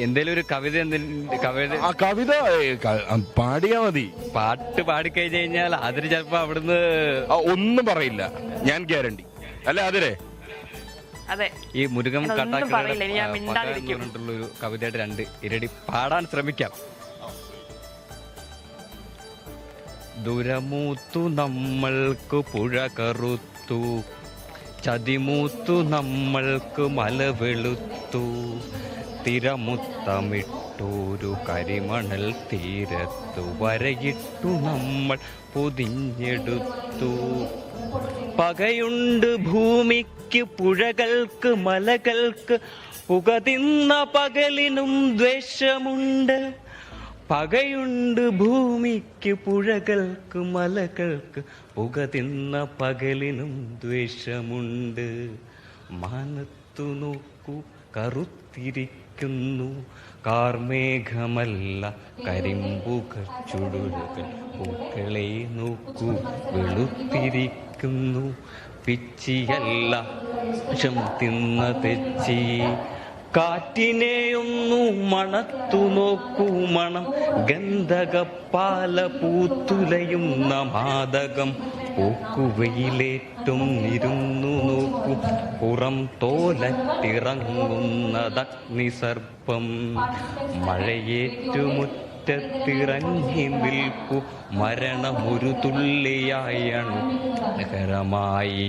Speaker 5: എന്തേലും ഒരു
Speaker 2: കവിത പാടിയാ മതി.
Speaker 5: പാട്ട് പാടിക്കഴിഞ്ഞു കഴിഞ്ഞാൽ അതിന് ചിലപ്പോ അവിടുന്ന് ഒന്നും പറയില്ല,
Speaker 2: ഞാൻ ഗ്യാരണ്ടി. അല്ല അതിരെ
Speaker 5: ഈ മുരുകൻ കട്ടാക്കുള്ളൊരു കവിതയുടെ 2 ഇരടി പാടാൻ ശ്രമിക്കാം. ദുരമൂത്തു നമ്മൾക്ക് പുഴ കറുത്തു, ചതിമൂത്തു നമ്മൾക്ക് മല വെളുത്തു, തിരമുത്തമിട്ടു തൊട്ടൊരു കരിമണൽ തീരത്തു വരയിട്ടു നമ്മൾ പൊതിഞ്ഞെടുത്തു. പകയുണ്ട് ഭൂമിക്ക്, പുഴകൾക്ക്, മലകൾക്ക്, പുക തിന്ന പകലിനും ദ്വേഷമുണ്ട്. പകയുണ്ട് ഭൂമിക്ക്, പുഴകൾക്ക്, മലകൾക്ക്, പുക തിന്ന പകലിനും ദ്വേഷമുണ്ട്. മാനത്തു നോക്കൂ, കറുത്തിരിക്കുന്നു കാർമേഘമല്ല കരിമ്പുകൾ ചുടുകൾ. പൂക്കളെ നോക്കൂ, വെളുത്തിരിക്കുന്നു പിച്ചിയല്ല വിഷം തിന്ന തെച്ചി. കാറ്റിനെയൊന്നു മണത്തു നോക്കൂ, മണം ഗന്ധകപ്പാല പൂത്തുലയുന്ന മാദകം. പോക്കുവയിലേറ്റും ഇരുന്നു നോക്കൂ, പുറം തോലറ്റിറങ്ങുന്നതഗ്നിസർപ്പം. മഴയേറ്റുമുറ്റത്തിറങ്ങി നിൽക്കൂ, മരണമൊരു തുള്ളിയായണു നഗരമായി.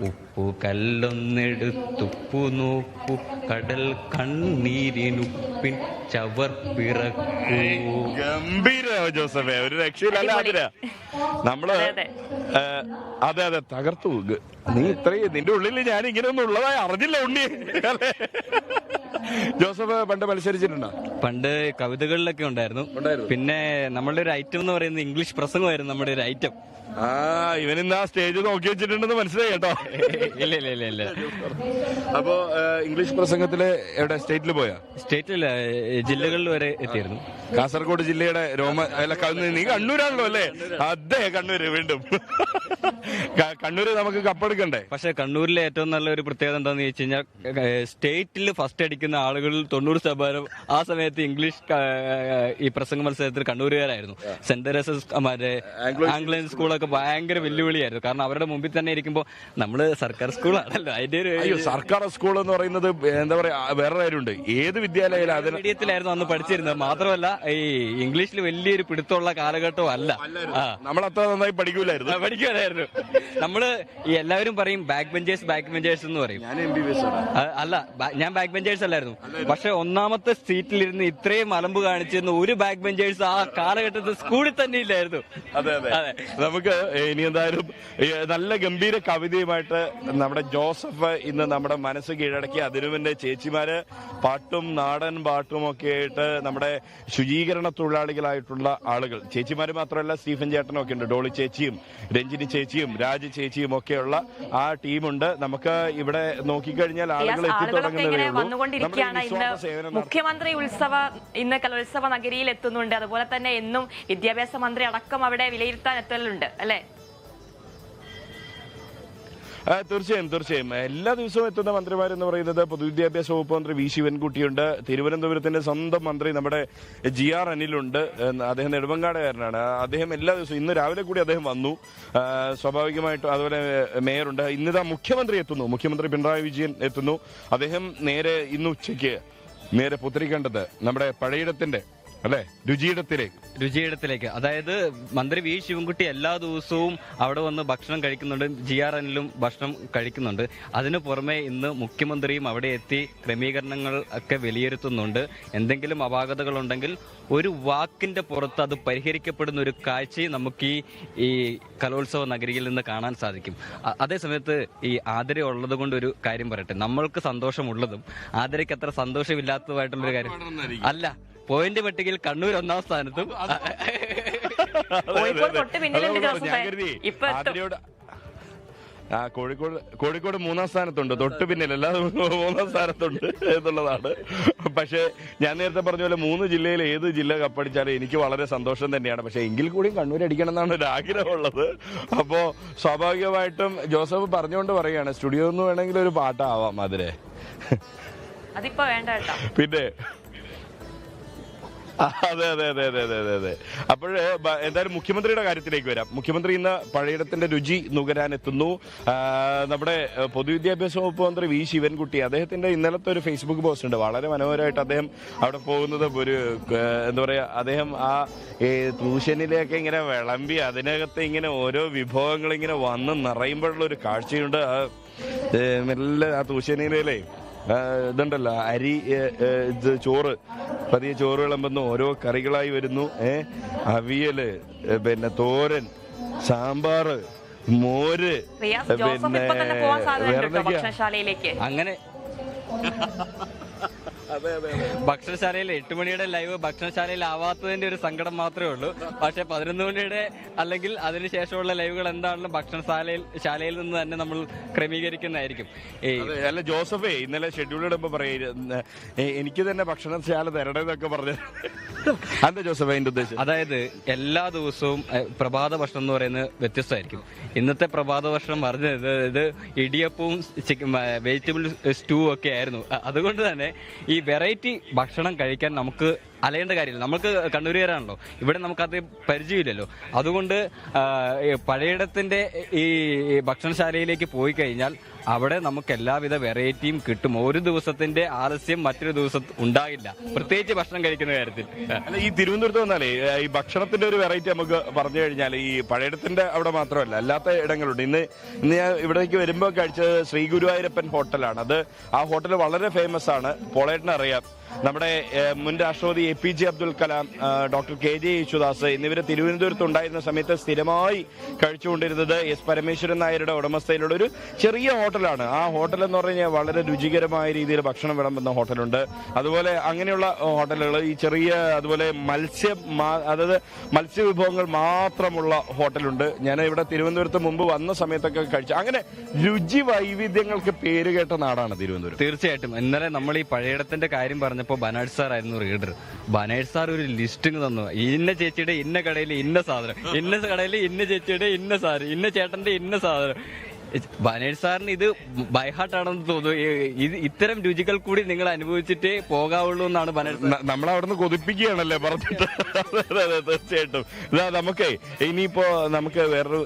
Speaker 5: ഉപ്പു കല്ലൊന്നെടുത്തുപ്പു നോക്കൂ, കടൽ കണ്ണീരിനുപ്പിൻ ചവർപ്പിറക്കൂ.
Speaker 2: ഗംഭീര ജോസഫേ, ഒരു രക്ഷയിലല്ല അതിന് നമ്മള്. അതെ അതെ, തകർത്തു. നീ ഇത്രയും നിന്റെ ഉള്ളിൽ ഞാൻ ഇങ്ങനെ ഒന്നും ഉള്ളതായി അറിഞ്ഞില്ല ഉണ്ണി. ജോസഫ് പണ്ട് മത്സരിച്ചിട്ടുണ്ടോ?
Speaker 5: പണ്ട് കവിതകളിലൊക്കെ ഉണ്ടായിരുന്നു. പിന്നെ നമ്മളുടെ ഒരു ഐറ്റം എന്ന് പറയുന്നത് ഇംഗ്ലീഷ് പ്രസംഗമായിരുന്നു നമ്മുടെ ഒരു ഐറ്റം.
Speaker 2: ഇവനിന്ന് ആ സ്റ്റേജ് നോക്കി വെച്ചിട്ടുണ്ടെന്ന് മനസ്സിലായി കേട്ടോ.
Speaker 5: ഇല്ല ഇല്ല ഇല്ല ഇല്ല.
Speaker 2: അപ്പോ ഇംഗ്ലീഷ് പ്രസംഗത്തില് എവിടെ സ്റ്റേറ്റിൽ പോയാ?
Speaker 5: സ്റ്റേറ്റിൽ ജില്ലകളിൽ വരെ എത്തിയിരുന്നു.
Speaker 2: കാസർഗോഡ് ജില്ലയുടെ നീ കണ്ണൂരാണല്ലോ അല്ലേ? അതെ, കണ്ണൂര്. വീണ്ടും കണ്ണൂര് നമുക്ക് കപ്പെടുക്കണ്ടേ?
Speaker 5: പക്ഷെ കണ്ണൂരിലെ ഏറ്റവും നല്ല ഒരു പ്രത്യേകത എന്താന്ന് ചോദിച്ചു കഴിഞ്ഞാൽ, സ്റ്റേറ്റിൽ ഫസ്റ്റ് അടിക്കുന്ന ആളുകളിൽ 90% ആ സമയത്ത് ഇംഗ്ലീഷ് ഈ പ്രസംഗ മത്സരത്തിൽ കണ്ണൂരുകാരായിരുന്നു. സെന്റ് തെരേസസ് മറ്റേ ആംഗ്ലോ സ്കൂളൊക്കെ ഭയങ്കര വെല്ലുവിളിയായിരുന്നു. കാരണം അവരുടെ മുമ്പിൽ തന്നെ ഇരിക്കുമ്പോൾ നമ്മള് സർക്കാർ സ്കൂളാണല്ലോ, അതിന്റെ ഒരു
Speaker 2: സർക്കാർ സ്കൂൾ എന്ന് പറയുന്നത് എന്താ പറയാ, വേറെ കാര്യമുണ്ട്. ഏത് വിദ്യാലയം
Speaker 5: മീഡിയത്തിലായിരുന്നു അന്ന് പഠിച്ചിരുന്നത്. മാത്രമല്ല ഈ ഇംഗ്ലീഷിൽ വലിയൊരു പിടുത്തമുള്ള കാലഘട്ടവും അല്ല.
Speaker 2: നമ്മളത്ര നന്നായി പഠിക്കൂലായിരുന്നു.
Speaker 5: നമ്മള് ഈ എല്ലാവരും പറയും ബാക്ക് ബെഞ്ചേഴ്സ് എന്ന് പറയും. അല്ല, ഞാൻ ബാക്ക് ബെഞ്ചേഴ്സ് അല്ലായിരുന്നു. പക്ഷെ ഒന്നാമത്തെ സീറ്റിലിരുന്ന് ഇത്രയും അലമ്പ് കാണിച്ചിരുന്ന ഒരു ബാക്ക് ബെഞ്ചേഴ്സ് ആ കാലഘട്ടത്തിൽ സ്കൂളിൽ തന്നെ ഇല്ലായിരുന്നു.
Speaker 2: അതെ അതെ. നമുക്ക് ഇനി എന്തായാലും നല്ല ഗംഭീര കവിതയുമായിട്ട് നമ്മുടെ ജോസഫ് ഇന്ന് നമ്മുടെ മനസ്സ് കീഴടക്കി. അതിനുവിന്റെ ചേച്ചിമാര് പാട്ടും നാടൻ പാട്ടും ഒക്കെ ആയിട്ട് നമ്മുടെ ശുചീകരണ തൊഴിലാളികളായിട്ടുള്ള ആളുകൾ, ചേച്ചിമാര് മാത്രമല്ല സ്റ്റീഫൻ ചേട്ടനും ഒക്കെ ഉണ്ട്. ഡോളി ചേച്ചിയും രഞ്ജിനി ചേച്ചിയും രാജ് ചേച്ചിയും ഒക്കെയുള്ള ആ ടീമുണ്ട്. നമുക്ക് ഇവിടെ നോക്കിക്കഴിഞ്ഞാൽ ആളുകൾ
Speaker 1: വന്നുകൊണ്ടിരിക്കുകയാണ്. ഇന്ന് മുഖ്യമന്ത്രി ഇന്ന് കലോത്സവ നഗരിയിൽ എത്തുന്നുണ്ട്. അതുപോലെ തന്നെ എന്നും വിദ്യാഭ്യാസ മന്ത്രി അടക്കം അവിടെ വിലയിരുത്താൻ എത്തലുണ്ട് അല്ലേ?
Speaker 2: തീർച്ചയായും എല്ലാ ദിവസവും എത്തുന്ന മന്ത്രിമാരെന്ന് പറയുന്നത് പൊതുവിദ്യാഭ്യാസ വകുപ്പ് മന്ത്രി വി ശിവൻകുട്ടിയുണ്ട്. തിരുവനന്തപുരത്തിന്റെ സ്വന്തം മന്ത്രി നമ്മുടെ GR അനിലുണ്ട്. അദ്ദേഹം നെടുമങ്ങാടുകാരനാണ്. അദ്ദേഹം എല്ലാ ദിവസവും, ഇന്ന് രാവിലെ കൂടി അദ്ദേഹം വന്നു സ്വാഭാവികമായിട്ടും. അതുപോലെ മേയറുണ്ട്. ഇന്നിതാ മുഖ്യമന്ത്രി എത്തുന്നു. മുഖ്യമന്ത്രി പിണറായി വിജയൻ എത്തുന്നു. അദ്ദേഹം ഇന്ന് ഉച്ചയ്ക്ക് നേരെ പുത്തരിക്കണ്ടത്ത് നമ്മുടെ പഴയിടത്തിന്റെ അല്ലെ രുചിയിടത്തിലേക്ക്,
Speaker 5: അതായത് മന്ത്രി വി ശിവൻകുട്ടി എല്ലാ ദിവസവും അവിടെ വന്ന് ഭക്ഷണം കഴിക്കുന്നുണ്ട്. GR അനിലും ഭക്ഷണം കഴിക്കുന്നുണ്ട്. അതിനു പുറമെ ഇന്ന് മുഖ്യമന്ത്രിയും അവിടെ എത്തി ക്രമീകരണങ്ങൾ ഒക്കെ വിലയിരുത്തുന്നുണ്ട്. എന്തെങ്കിലും അപാകതകൾ ഉണ്ടെങ്കിൽ ഒരു വാക്കിന്റെ പുറത്ത് അത് പരിഹരിക്കപ്പെടുന്ന ഒരു കാഴ്ചയും നമുക്ക് ഈ കലോത്സവ നഗരിയിൽ നിന്ന് കാണാൻ സാധിക്കും. അതേസമയത്ത് ഈ ആതിര ഉള്ളത് കൊണ്ട് ഒരു കാര്യം പറയട്ടെ, നമ്മൾക്ക് സന്തോഷമുള്ളതും ആതിരയ്ക്ക് അത്ര സന്തോഷമില്ലാത്തതുമായിട്ടുള്ളൊരു കാര്യം അല്ല. പോയിന്റ് പട്ടികയിൽ കണ്ണൂർ 1ാം സ്ഥാനത്തും
Speaker 2: കോഴിക്കോട് 3ാം സ്ഥാനത്തുണ്ട്. തൊട്ട് പിന്നിൽ അല്ലാതെ 3ാം സ്ഥാനത്തുണ്ട് എന്നുള്ളതാണ്. പക്ഷെ ഞാൻ നേരത്തെ പറഞ്ഞ പോലെ 3 ജില്ലയിൽ ഏത് ജില്ല കപ്പടിച്ചാലും എനിക്ക് വളരെ സന്തോഷം തന്നെയാണ്. പക്ഷെ എങ്കിൽ കൂടിയും കണ്ണൂർ അടിക്കണം എന്നാണ് ഒരു ആഗ്രഹമുള്ളത്. അപ്പോ സ്വാഭാവികമായിട്ടും ജോസഫ് പറഞ്ഞുകൊണ്ട് പറയുകയാണ്, സ്റ്റുഡിയോ എന്ന് വേണമെങ്കിൽ ഒരു പാട്ടാവാം അതിലെ.
Speaker 1: അതിപ്പോ വേണ്ട കേട്ടോ.
Speaker 2: പിന്നെ അതെ. അപ്പോഴ് എന്തായാലും മുഖ്യമന്ത്രിയുടെ കാര്യത്തിലേക്ക് വരാം. മുഖ്യമന്ത്രി ഇന്ന് പഴയിടത്തിന്റെ രുചി നുകരാൻ എത്തുന്നു. നമ്മുടെ പൊതുവിദ്യാഭ്യാസ വകുപ്പ് മന്ത്രി വി ശിവൻകുട്ടി, അദ്ദേഹത്തിന്റെ ഇന്നലത്തെ ഒരു ഫേസ്ബുക്ക് പോസ്റ്റ് ഉണ്ട്. വളരെ മനോഹരമായിട്ട് അദ്ദേഹം അവിടെ പോകുന്നത് ഒരു എന്താ പറയാ, അദ്ദേഹം ആ ട്യൂഷനിലേക്ക് ഇങ്ങനെ വിളമ്പി അതിനകത്ത് ഇങ്ങനെ ഓരോ വിഭവങ്ങൾ ഇങ്ങനെ വന്ന് നിറയുമ്പോഴുള്ള ഒരു കാഴ്ചയുണ്ട്. മെല്ലെ ആ ട്യൂഷനിലേ ഇതുണ്ടല്ലോ, ചോറ് പതിയെ ചോറ് വിളമ്പുന്നു, ഓരോ കറികളായി വരുന്നു. അവിയല്, പിന്നെ തോരൻ, സാമ്പാറ്, മോര്, പിന്നെ
Speaker 5: അങ്ങനെ ഭക്ഷണശാലയിൽ 8 മണിയുടെ ലൈവ് ഭക്ഷണശാലയിൽ ആവാത്തതിന്റെ ഒരു സങ്കടം മാത്രമേ ഉള്ളൂ. പക്ഷെ 11 മണിയുടെ അല്ലെങ്കിൽ അതിനുശേഷമുള്ള ലൈവുകൾ എന്താണെങ്കിലും ഭക്ഷണശാലയിൽ നിന്ന് തന്നെ നമ്മൾ ക്രമീകരിക്കുന്നതായിരിക്കും.
Speaker 2: അല്ല ജോസഫേ, ഇന്നലെ ഷെഡ്യൂൾ ഇടുമ്പോ പറയുന്നത് എനിക്ക് തന്നെ ഭക്ഷണശാല തരണമെന്നൊക്കെ പറഞ്ഞു. എന്താ ജോസഫ് അതിന്റെ ഉദ്ദേശം?
Speaker 5: അതായത് എല്ലാ ദിവസവും പ്രഭാത ഭക്ഷണം എന്ന് പറയുന്നത് വ്യത്യസ്തമായിരിക്കും. ഇന്നത്തെ പ്രഭാത ഭക്ഷണം പറഞ്ഞത് ഇത് ഇടിയപ്പവും വെജിറ്റബിൾ സ്റ്റൂ ഒക്കെ ആയിരുന്നു. അതുകൊണ്ട് തന്നെ ഈ വെറൈറ്റി ഭക്ഷണം കഴിക്കാൻ നമുക്ക് അലയേണ്ട കാര്യമില്ല. നമുക്ക് കണ്ണൂരുകാരാണല്ലോ, ഇവിടെ നമുക്കത് പരിചയമില്ലല്ലോ. അതുകൊണ്ട് പഴയിടത്തിന്റെ ഈ ഭക്ഷണശാലയിലേക്ക് പോയി കഴിഞ്ഞാൽ അവിടെ നമുക്ക് എല്ലാവിധ വെറൈറ്റിയും കിട്ടും. ഒരു ദിവസത്തിന്റെ ആലസ്യം മറ്റൊരു ദിവസം ഉണ്ടാകില്ല, പ്രത്യേകിച്ച് ഭക്ഷണം കഴിക്കുന്ന കാര്യത്തിൽ.
Speaker 2: ഈ തിരുവനന്തപുരത്ത് വന്നാലേ ഈ ഭക്ഷണത്തിന്റെ ഒരു വെറൈറ്റി നമുക്ക് പറഞ്ഞു കഴിഞ്ഞാൽ ഈ പഴയിടത്തിന്റെ അവിടെ മാത്രമല്ല, അല്ലാത്ത ഇടങ്ങളുണ്ട്. ഇന്ന് ഞാൻ ഇവിടേക്ക് വരുമ്പോൾ കഴിച്ചത് ശ്രീ ഗുരുവായൂരപ്പൻ ഹോട്ടലാണ്. ആ ഹോട്ടൽ വളരെ ഫേമസ് ആണ്, പോളേട്ടിന് അറിയാം. നമ്മുടെ മുൻ രാഷ്ട്രപതി APJ Abdul Kalam, doctor KJ Yesudas എന്നിവർ തിരുവനന്തപുരത്ത് ഉണ്ടായിരുന്ന സമയത്ത് സ്ഥിരമായി കഴിച്ചുകൊണ്ടിരുന്നത് S പരമേശ്വരൻ നായരുടെ ഉടമസ്ഥയിലുള്ള ഒരു ചെറിയ ഹോട്ടലാണ്. ആ ഹോട്ടൽ എന്ന് പറഞ്ഞു കഴിഞ്ഞാൽ വളരെ രുചികരമായ രീതിയിൽ ഭക്ഷണം വിളമ്പുന്ന ഹോട്ടലുണ്ട്. അതുപോലെ അങ്ങനെയുള്ള ഹോട്ടലുകൾ ഈ ചെറിയ, അതുപോലെ അതായത് മത്സ്യവിഭവങ്ങൾ മാത്രമുള്ള ഹോട്ടലുണ്ട്. ഞാൻ ഇവിടെ തിരുവനന്തപുരത്ത് മുമ്പ് വന്ന സമയത്തൊക്കെ കഴിച്ചു. അങ്ങനെ രുചി വൈവിധ്യങ്ങൾക്ക് പേര് കേട്ട നാടാണ് തിരുവനന്തപുരം.
Speaker 5: തീർച്ചയായിട്ടും. ഇന്നലെ നമ്മൾ ഈ പഴയിടത്തിന്റെ കാര്യം പറഞ്ഞപ്പോൾ ബനാഡ് സാർ ആയിരുന്നു റീഡർ. ബനാഡ് സാർ ഒരു ലിസ്റ്റിങ് തന്നു. ഇന്ന ചേച്ചിയുടെ ഇന്ന കടയിൽ ഇന്ന സാധനം, ഇന്ന കടയിൽ ഇന്ന ചേച്ചിയുടെ ഇന്ന സാധനം, ഇന്ന ചേട്ടന്റെ ഇന്ന സാധനം. ബനാഡ് സാറിന് ഇത് ബൈഹാർട്ടാണെന്ന് തോന്നുന്നു. ഇത്തരം രുചികൾ കൂടി നിങ്ങൾ അനുഭവിച്ചിട്ടേ പോകാവുള്ളൂ എന്നാണ് ബനാഡ്.
Speaker 2: നമ്മളവിടുന്ന് കൊതിപ്പിക്കുകയാണല്ലേ പറഞ്ഞിട്ട്. തീർച്ചയായിട്ടും. നമുക്ക് ഇനിയിപ്പോ നമുക്ക് വേറൊരു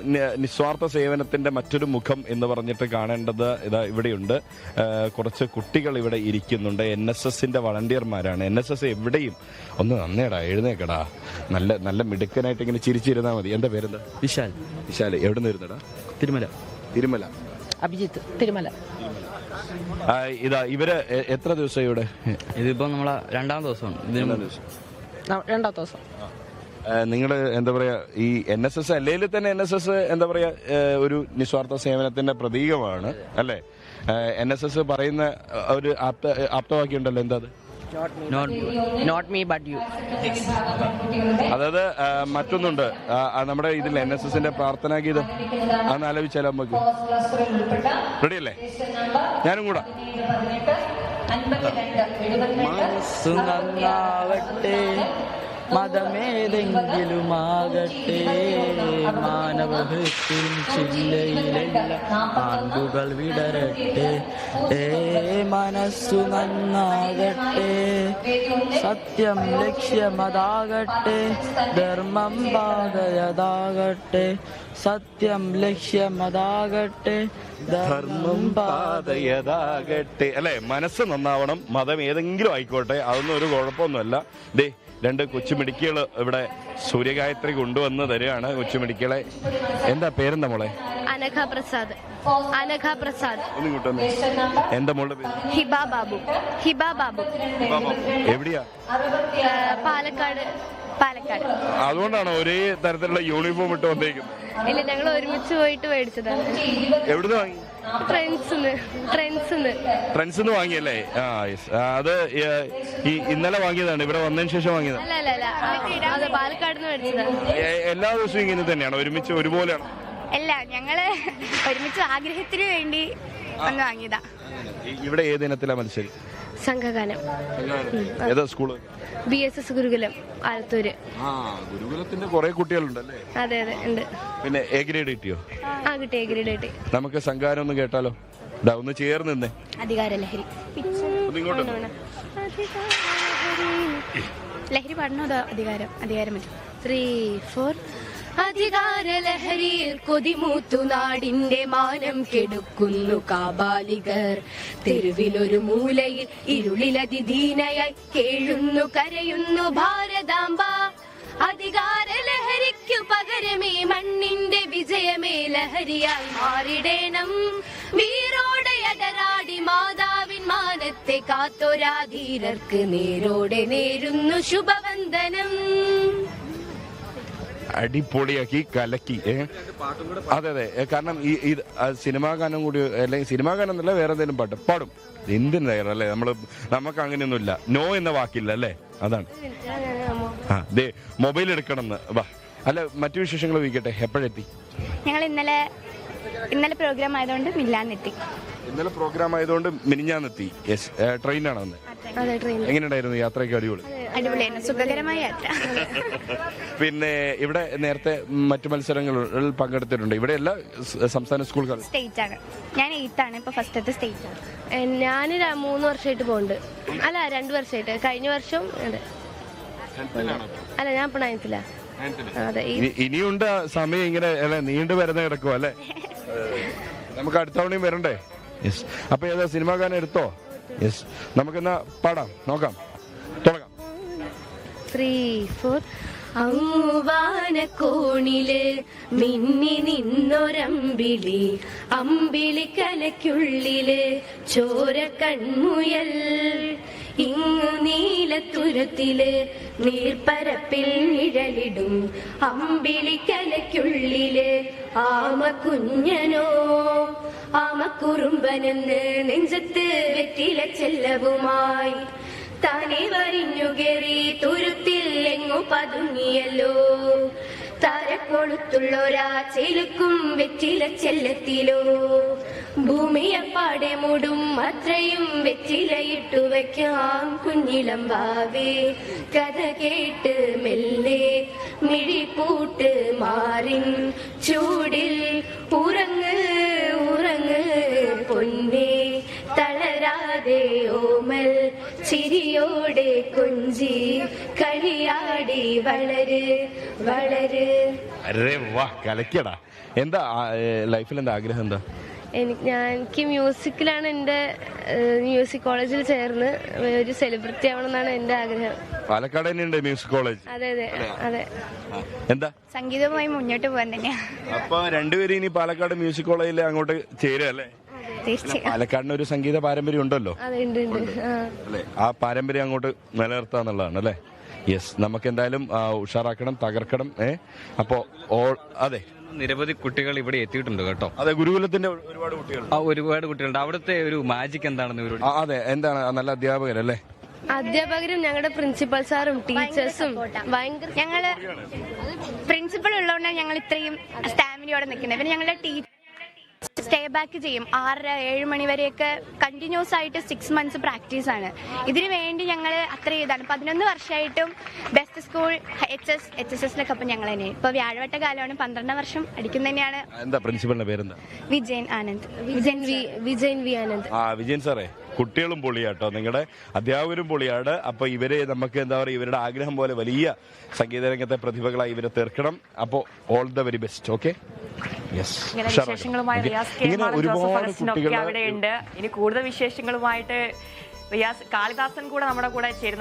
Speaker 2: നിസ്വാർത്ഥ സേവനത്തിന്റെ മറ്റൊരു മുഖം എന്ന് പറഞ്ഞിട്ട് കാണേണ്ടത് ഇവിടെയുണ്ട്. കുറച്ച് കുട്ടികൾ ഇവിടെ ഇരിക്കുന്നുണ്ട്. NSSന്റെ വളണ്ടിയർമാരാണ്. NSS എവിടെയും ഒന്ന് നന്നേടാ, എഴുന്നേക്കടാ, നല്ല നല്ല മിടുക്കനായിട്ട് ഇങ്ങനെ ചിരിച്ചിരുന്നാ മതി. എന്താ പേരെന്താ?
Speaker 5: വിശാൽ.
Speaker 2: വിശാൽ എവിടെ നിന്ന് വരുന്നടാ? തിരുമല.
Speaker 4: അഭിജിത്ത്, തിരുമല.
Speaker 2: ഇവര് എത്ര ദിവസം ഇവിടെ?
Speaker 5: ഇതിപ്പോ നമ്മളെ രണ്ടാമത്തെ ദിവസമാണ്.
Speaker 4: രണ്ടാമത്തെ ദിവസം.
Speaker 2: നിങ്ങൾ എന്താ പറയാ, ഈ NSS അല്ലെങ്കിൽ തന്നെ NSS എന്താ പറയാ ഒരു നിസ്വാർത്ഥ സേവനത്തിന്റെ പ്രതീകമാണ് അല്ലേ? NSS പറയുന്ന ഒരു ആപ്തവാക്യം ഉണ്ടല്ലോ, എന്താ അത്?
Speaker 4: Not me but you.
Speaker 2: അതായത് മറ്റൊന്നുണ്ട് നമ്മുടെ ഇതിൽ NSSന്റെ പ്രാർത്ഥനാ ഗീതം, അതൊന്ന് ആലോചിച്ചാലോ നമുക്ക്? റെഡിയല്ലേ? ഞാനും കൂടാ.
Speaker 8: മതമേതെങ്കിലുമാകട്ടെ, മാനവഹൃത്തിൻ ചില്ലയിലെല്ലാം ആണ്ടുകൾ വിടരട്ടെ, മനസ്സു നന്നാകട്ടെ, സത്യം ലക്ഷ്യമതാകട്ടെ, ധർമ്മം പാതയതാകട്ടെ, സത്യം ലക്ഷ്യമതാകട്ടെ, ധർമ്മം പാതയതാകട്ടെ.
Speaker 2: അല്ലെ, മനസ്സ് നന്നാവണം, മതം ഏതെങ്കിലും ആയിക്കോട്ടെ, അതൊന്നും ഒരു കുഴപ്പമൊന്നുമല്ല. ദേ 2 കൊച്ചുമിടിക്കുകൾ ഇവിടെ സൂര്യഗായത്രി കൊണ്ടുവന്ന് തരികയാണ്. കൊച്ചുമിടിക്കുകളെ എന്താ പേരെന്താ മോളെ?
Speaker 3: അനഘ പ്രസാദ്.
Speaker 2: ഒന്ന് കൂട്ടൊന്ന്. എന്താ മോളുടെ പേര്?
Speaker 3: ഹിബ ബാബു.
Speaker 2: എവിടെയാ?
Speaker 3: പാലക്കാട്.
Speaker 2: അതുകൊണ്ടാണോ ഒരേ തരത്തിലുള്ള യൂണിഫോം ഇട്ട് വന്നേക്കുന്നത്?
Speaker 3: ഇല്ല, ഞങ്ങൾ ഒരുമിച്ച് പോയിട്ട് മേടിച്ചതാണ്.
Speaker 2: എവിടുന്ന് വാങ്ങി? ട്രെൻഡ്സിന്ന് വാങ്ങിയല്ലേ? അത് ഇന്നലെ വാങ്ങിയതാണ്, ഇവിടെ വന്നതിന് ശേഷം വാങ്ങിയതാണ്?
Speaker 3: അല്ല, പാലക്കാട് മേടിച്ചതാണ്.
Speaker 2: എല്ലാ ദിവസവും ഇങ്ങനെ തന്നെയാണോ, ഒരുമിച്ച് ഒരുപോലെയാണോ?
Speaker 3: അല്ല, ഞങ്ങള് ഒരുമിച്ച് ആഗ്രഹത്തിന് വേണ്ടി ഒന്ന് വാങ്ങിയതാ.
Speaker 2: ഇവിടെ ഏത് ഇനത്തിലാ മത്സരം?
Speaker 3: സംഘഗാനം.
Speaker 2: ഏതാ സ്കൂള്?
Speaker 3: BSS ഗുരുകുലം, ആലത്തൂര്.
Speaker 2: ഗുരുകുലത്തിന്റെ കുറെ കുട്ടികളുണ്ടല്ലേ?
Speaker 3: അതെ ഉണ്ട്.
Speaker 2: പിന്നെ A ഗ്രേഡ് കിട്ടിയോ?
Speaker 3: കിട്ടി, A ഗ്രേഡ് കിട്ടി.
Speaker 2: നമുക്ക് സംഘാനം ഒന്ന് കേട്ടാലോ? ഒന്ന് ചേർന്ന് നിന്നേ.
Speaker 3: അധികാരലഹരി. ലഹരി പാടണോ? അധികാരം 3, 4. അധികാരലഹരിയിൽ കൊതിമൂത്തു നാടിന്റെ മാനം കെടുക്കുന്നു കാബാലികർ. തെരുവിലൊരു മൂലയിൽ ഇരുളിലതിദീനയായി കേഴുന്നു കരയുന്നു ഭാരതാംബ. അധികാരലഹരിക്കു പകരമേ മണ്ണിന്റെ വിജയമേ ലഹരിയായി മാറിടേണം. വീരോടെ
Speaker 9: അടരാടി മാതാവിൻ മാനത്തെ കാത്തൊരാധീരർക്ക് നേരോടെ നേരുന്നു ശുഭവന്ദനം.
Speaker 2: അടിപൊളിയാക്കി കലക്കി. അതെ അതെ, കാരണം ഈ സിനിമാ ഗാനം കൂടി, അല്ലെങ്കിൽ സിനിമാ ഗാനം എന്നല്ല, വേറെ എന്തെങ്കിലും പാട്ട് പാടും. എന്തിനു തയ്യാറല്ലേ? നമുക്ക് അങ്ങനെയൊന്നുമില്ല, നോ എന്ന വാക്കില്ല അല്ലേ? അതാണ്. ദേ മൊബൈൽ എടുക്കണം എന്ന് വാ. അല്ല, മറ്റു വിശേഷങ്ങൾ ചോദിക്കട്ടെ. എപ്പോഴെത്തി?
Speaker 3: ഞങ്ങൾ ഇന്നലെ പ്രോഗ്രാം ആയതുകൊണ്ട് മില്ലാന്നെത്തി.
Speaker 2: ഇന്നലെ പ്രോഗ്രാം ആയതുകൊണ്ട് മിനിഞ്ഞാന്നെത്തി. യെസ്. ട്രെയിനാണ് വന്നത്. എങ്ങനെയുണ്ടായിരുന്നു യാത്രയൊക്കെ? അടിപൊളി,
Speaker 3: അടിപൊളിയായിരുന്നു, സുഖകരമായ യാത്ര.
Speaker 2: പിന്നെ ഇവിടെ നേരത്തെ മറ്റു മത്സരങ്ങളിൽ പങ്കെടുത്തിട്ടുണ്ട്. ഇവിടെ എല്ലാ സംസ്ഥാന സ്കൂൾ
Speaker 3: സ്റ്റേറ്റ് ആണ്. ഞാൻ 8th ആണ്, ഇപ്പൊ ഫസ്റ്റത്തെ സ്റ്റേറ്റ് ആണ്.
Speaker 4: ഞാൻ 3 വർഷമായിട്ട് പോകുന്നുണ്ട്. അല്ല, 2 വർഷമായിട്ട്. കഴിഞ്ഞ വർഷം അല്ല, ഞാൻ ഇപ്പൊ 9th. അതെ.
Speaker 2: ഇനിയുണ്ട് സമയം, ഇങ്ങനെ അല്ലെ നീണ്ടു വരുന്ന കിടക്കുവോ അല്ലെ? നമുക്ക് അടുത്ത തവണയും വരണ്ടേ? യെസ്. അപ്പൊ ഏതാ സിനിമാ ഗാനം എടുത്തോ? യെസ്. നമുക്കെന്നാ പാടാം, നോക്കാം, തുടങ്ങാം.
Speaker 9: 3, 4. അങ്ങുവാനക്കോണില് മിന്നി നിന്നൊരമ്പിളി, അമ്പിളിക്കലയ്ക്കുള്ളില് ചോര കൺമുയൽ. ഇങ്ങു നീലത്തുരുത്തില് നീർപ്പരപ്പിൽ നിഴലിടും അമ്പിളിക്കലയ്ക്കുള്ളില് ആമക്കുഞ്ഞനോ ആമക്കുറുമ്പനെന്ന് നെഞ്ചത്ത് വെറ്റില ചെല്ലവുമായി താനെ വരിഞ്ഞു കയറി തുരുത്തിൽ എങ്ങു പതുങ്ങിയല്ലോ. താരക്കൊളുത്തുള്ളൊരാ ചെലുക്കും വെറ്റില ചെല്ലത്തിലോ. ഭൂമിയപ്പാടെ മൂടും അത്രയും വെറ്റിലയിട്ടു വയ്ക്കാം കുഞ്ഞിളം വാവേ. കഥ കേട്ട് മെല്ലെ മിഴിപ്പൂട്ട് മാറിൻ ചൂടിൽ ഉറങ്ങ് ഉറങ്ങ് പൊന്നേ. തളരാതെ ഓമൽ ചിരിയോടെ കൊഞ്ചി കളിയാടി വളര് വളര്.
Speaker 2: അരേ വാ, കലക്കിയടാ. എന്താ ലൈഫിൽ എന്താ ആഗ്രഹം? എന്താ?
Speaker 4: എനിക്ക് മ്യൂസിക്കിലാണ് എൻ്റെ മ്യൂസിക് കോളേജിൽ ചേർന്ന് ഒരു സെലിബ്രിറ്റി ആവണമെന്നാണ് എൻ്റെ ആഗ്രഹം.
Speaker 2: പാലക്കാട് തന്നെയുണ്ട് മ്യൂസിക് കോളേജ്?
Speaker 4: അതെ അതെ അതെ.
Speaker 2: എന്താ
Speaker 3: സംഗീതവുമായി മുന്നോട്ട് പോകാൻ തന്നെയാ.
Speaker 2: അപ്പൊ രണ്ടുപേരും ഇനി പാലക്കാട് മ്യൂസിക് കോളേജിൽ അങ്ങോട്ട് ചേരുക അല്ലേ? പാലക്കാടിന് ഒരു സംഗീത പാരമ്പര്യം ഉണ്ടല്ലോ അല്ലെ? ആ പാരമ്പര്യം അങ്ങോട്ട് നിലനിർത്താന്നുള്ളതാണ് അല്ലെ? യെസ്. നമുക്ക് എന്തായാലും ഉഷാറാക്കണം, തകർക്കണം. അപ്പോ അതെ,
Speaker 5: നിരവധി കുട്ടികൾ ഇവിടെ എത്തിയിട്ടുണ്ട് കേട്ടോ.
Speaker 2: അതെ, ഗുരുകുലത്തിന്റെ ഒരുപാട് കുട്ടികൾ.
Speaker 5: ഒരുപാട് കുട്ടികളുണ്ട്. അവിടുത്തെ ഒരു മാജിക് എന്താണെന്ന് ഇവരോട്.
Speaker 2: അതെ, എന്താണ്? നല്ല അധ്യാപകരല്ലേ?
Speaker 4: അധ്യാപകരും ഞങ്ങളുടെ പ്രിൻസിപ്പൽ സാറും ടീച്ചേഴ്സും ഭയങ്കര.
Speaker 3: ഞങ്ങള് പ്രിൻസിപ്പൾ ഉള്ളതുകൊണ്ടാണ് ഞങ്ങൾ ഇത്രയും സ്റ്റാമിനയോടെ നിൽക്കുന്നത്. പിന്നെ ഞങ്ങളുടെ സ്റ്റേ ബാക്ക് ചെയ്യും 6-7 മണി വരെയൊക്കെ കണ്ടിന്യൂസ് ആയിട്ട് 6 months പ്രാക്ടീസ് ആണ്. ഇതിനു വേണ്ടി ഞങ്ങൾ അത്രയും ഇതാണ്. 11 വർഷമായിട്ടും ബെസ്റ്റ് സ്കൂൾ HSS-ലൊക്കെ അപ്പം ഞങ്ങൾ തന്നെ. ഇപ്പൊ വ്യാഴവട്ട കാലമാണ്, 12 വർഷം അടിക്കുന്ന തന്നെയാണ്.
Speaker 2: എന്താ പ്രിൻസിപ്പലിന്റെ പേരെന്താ?
Speaker 3: വിജയൻ ആനന്ദ്.
Speaker 4: വിജയൻ വി ആനന്ദ്.
Speaker 2: വിജയൻ സാറേ, കുട്ടികളും പൊളിയാട്ടോ, നിങ്ങളുടെ അധ്യാപകരും പൊളിയാണ്. അപ്പൊ ഇവരെ നമുക്ക് എന്താ പറയുക, ഇവരുടെ ആഗ്രഹം പോലെ വലിയ സംഗീത രംഗത്തെ പ്രതിഭകളായി ഇവരെ തീർക്കണം. അപ്പോ all the very best. Okay.
Speaker 1: വിശേഷങ്ങളുമായി റിയാസ് കെ അവിടെയുണ്ട്. ഇനി കൂടുതൽ വിശേഷങ്ങളുമായിട്ട് റിയാസ് കാളിദാസൻ കൂടെ നമ്മുടെ കൂടെ ചേരുന്നു.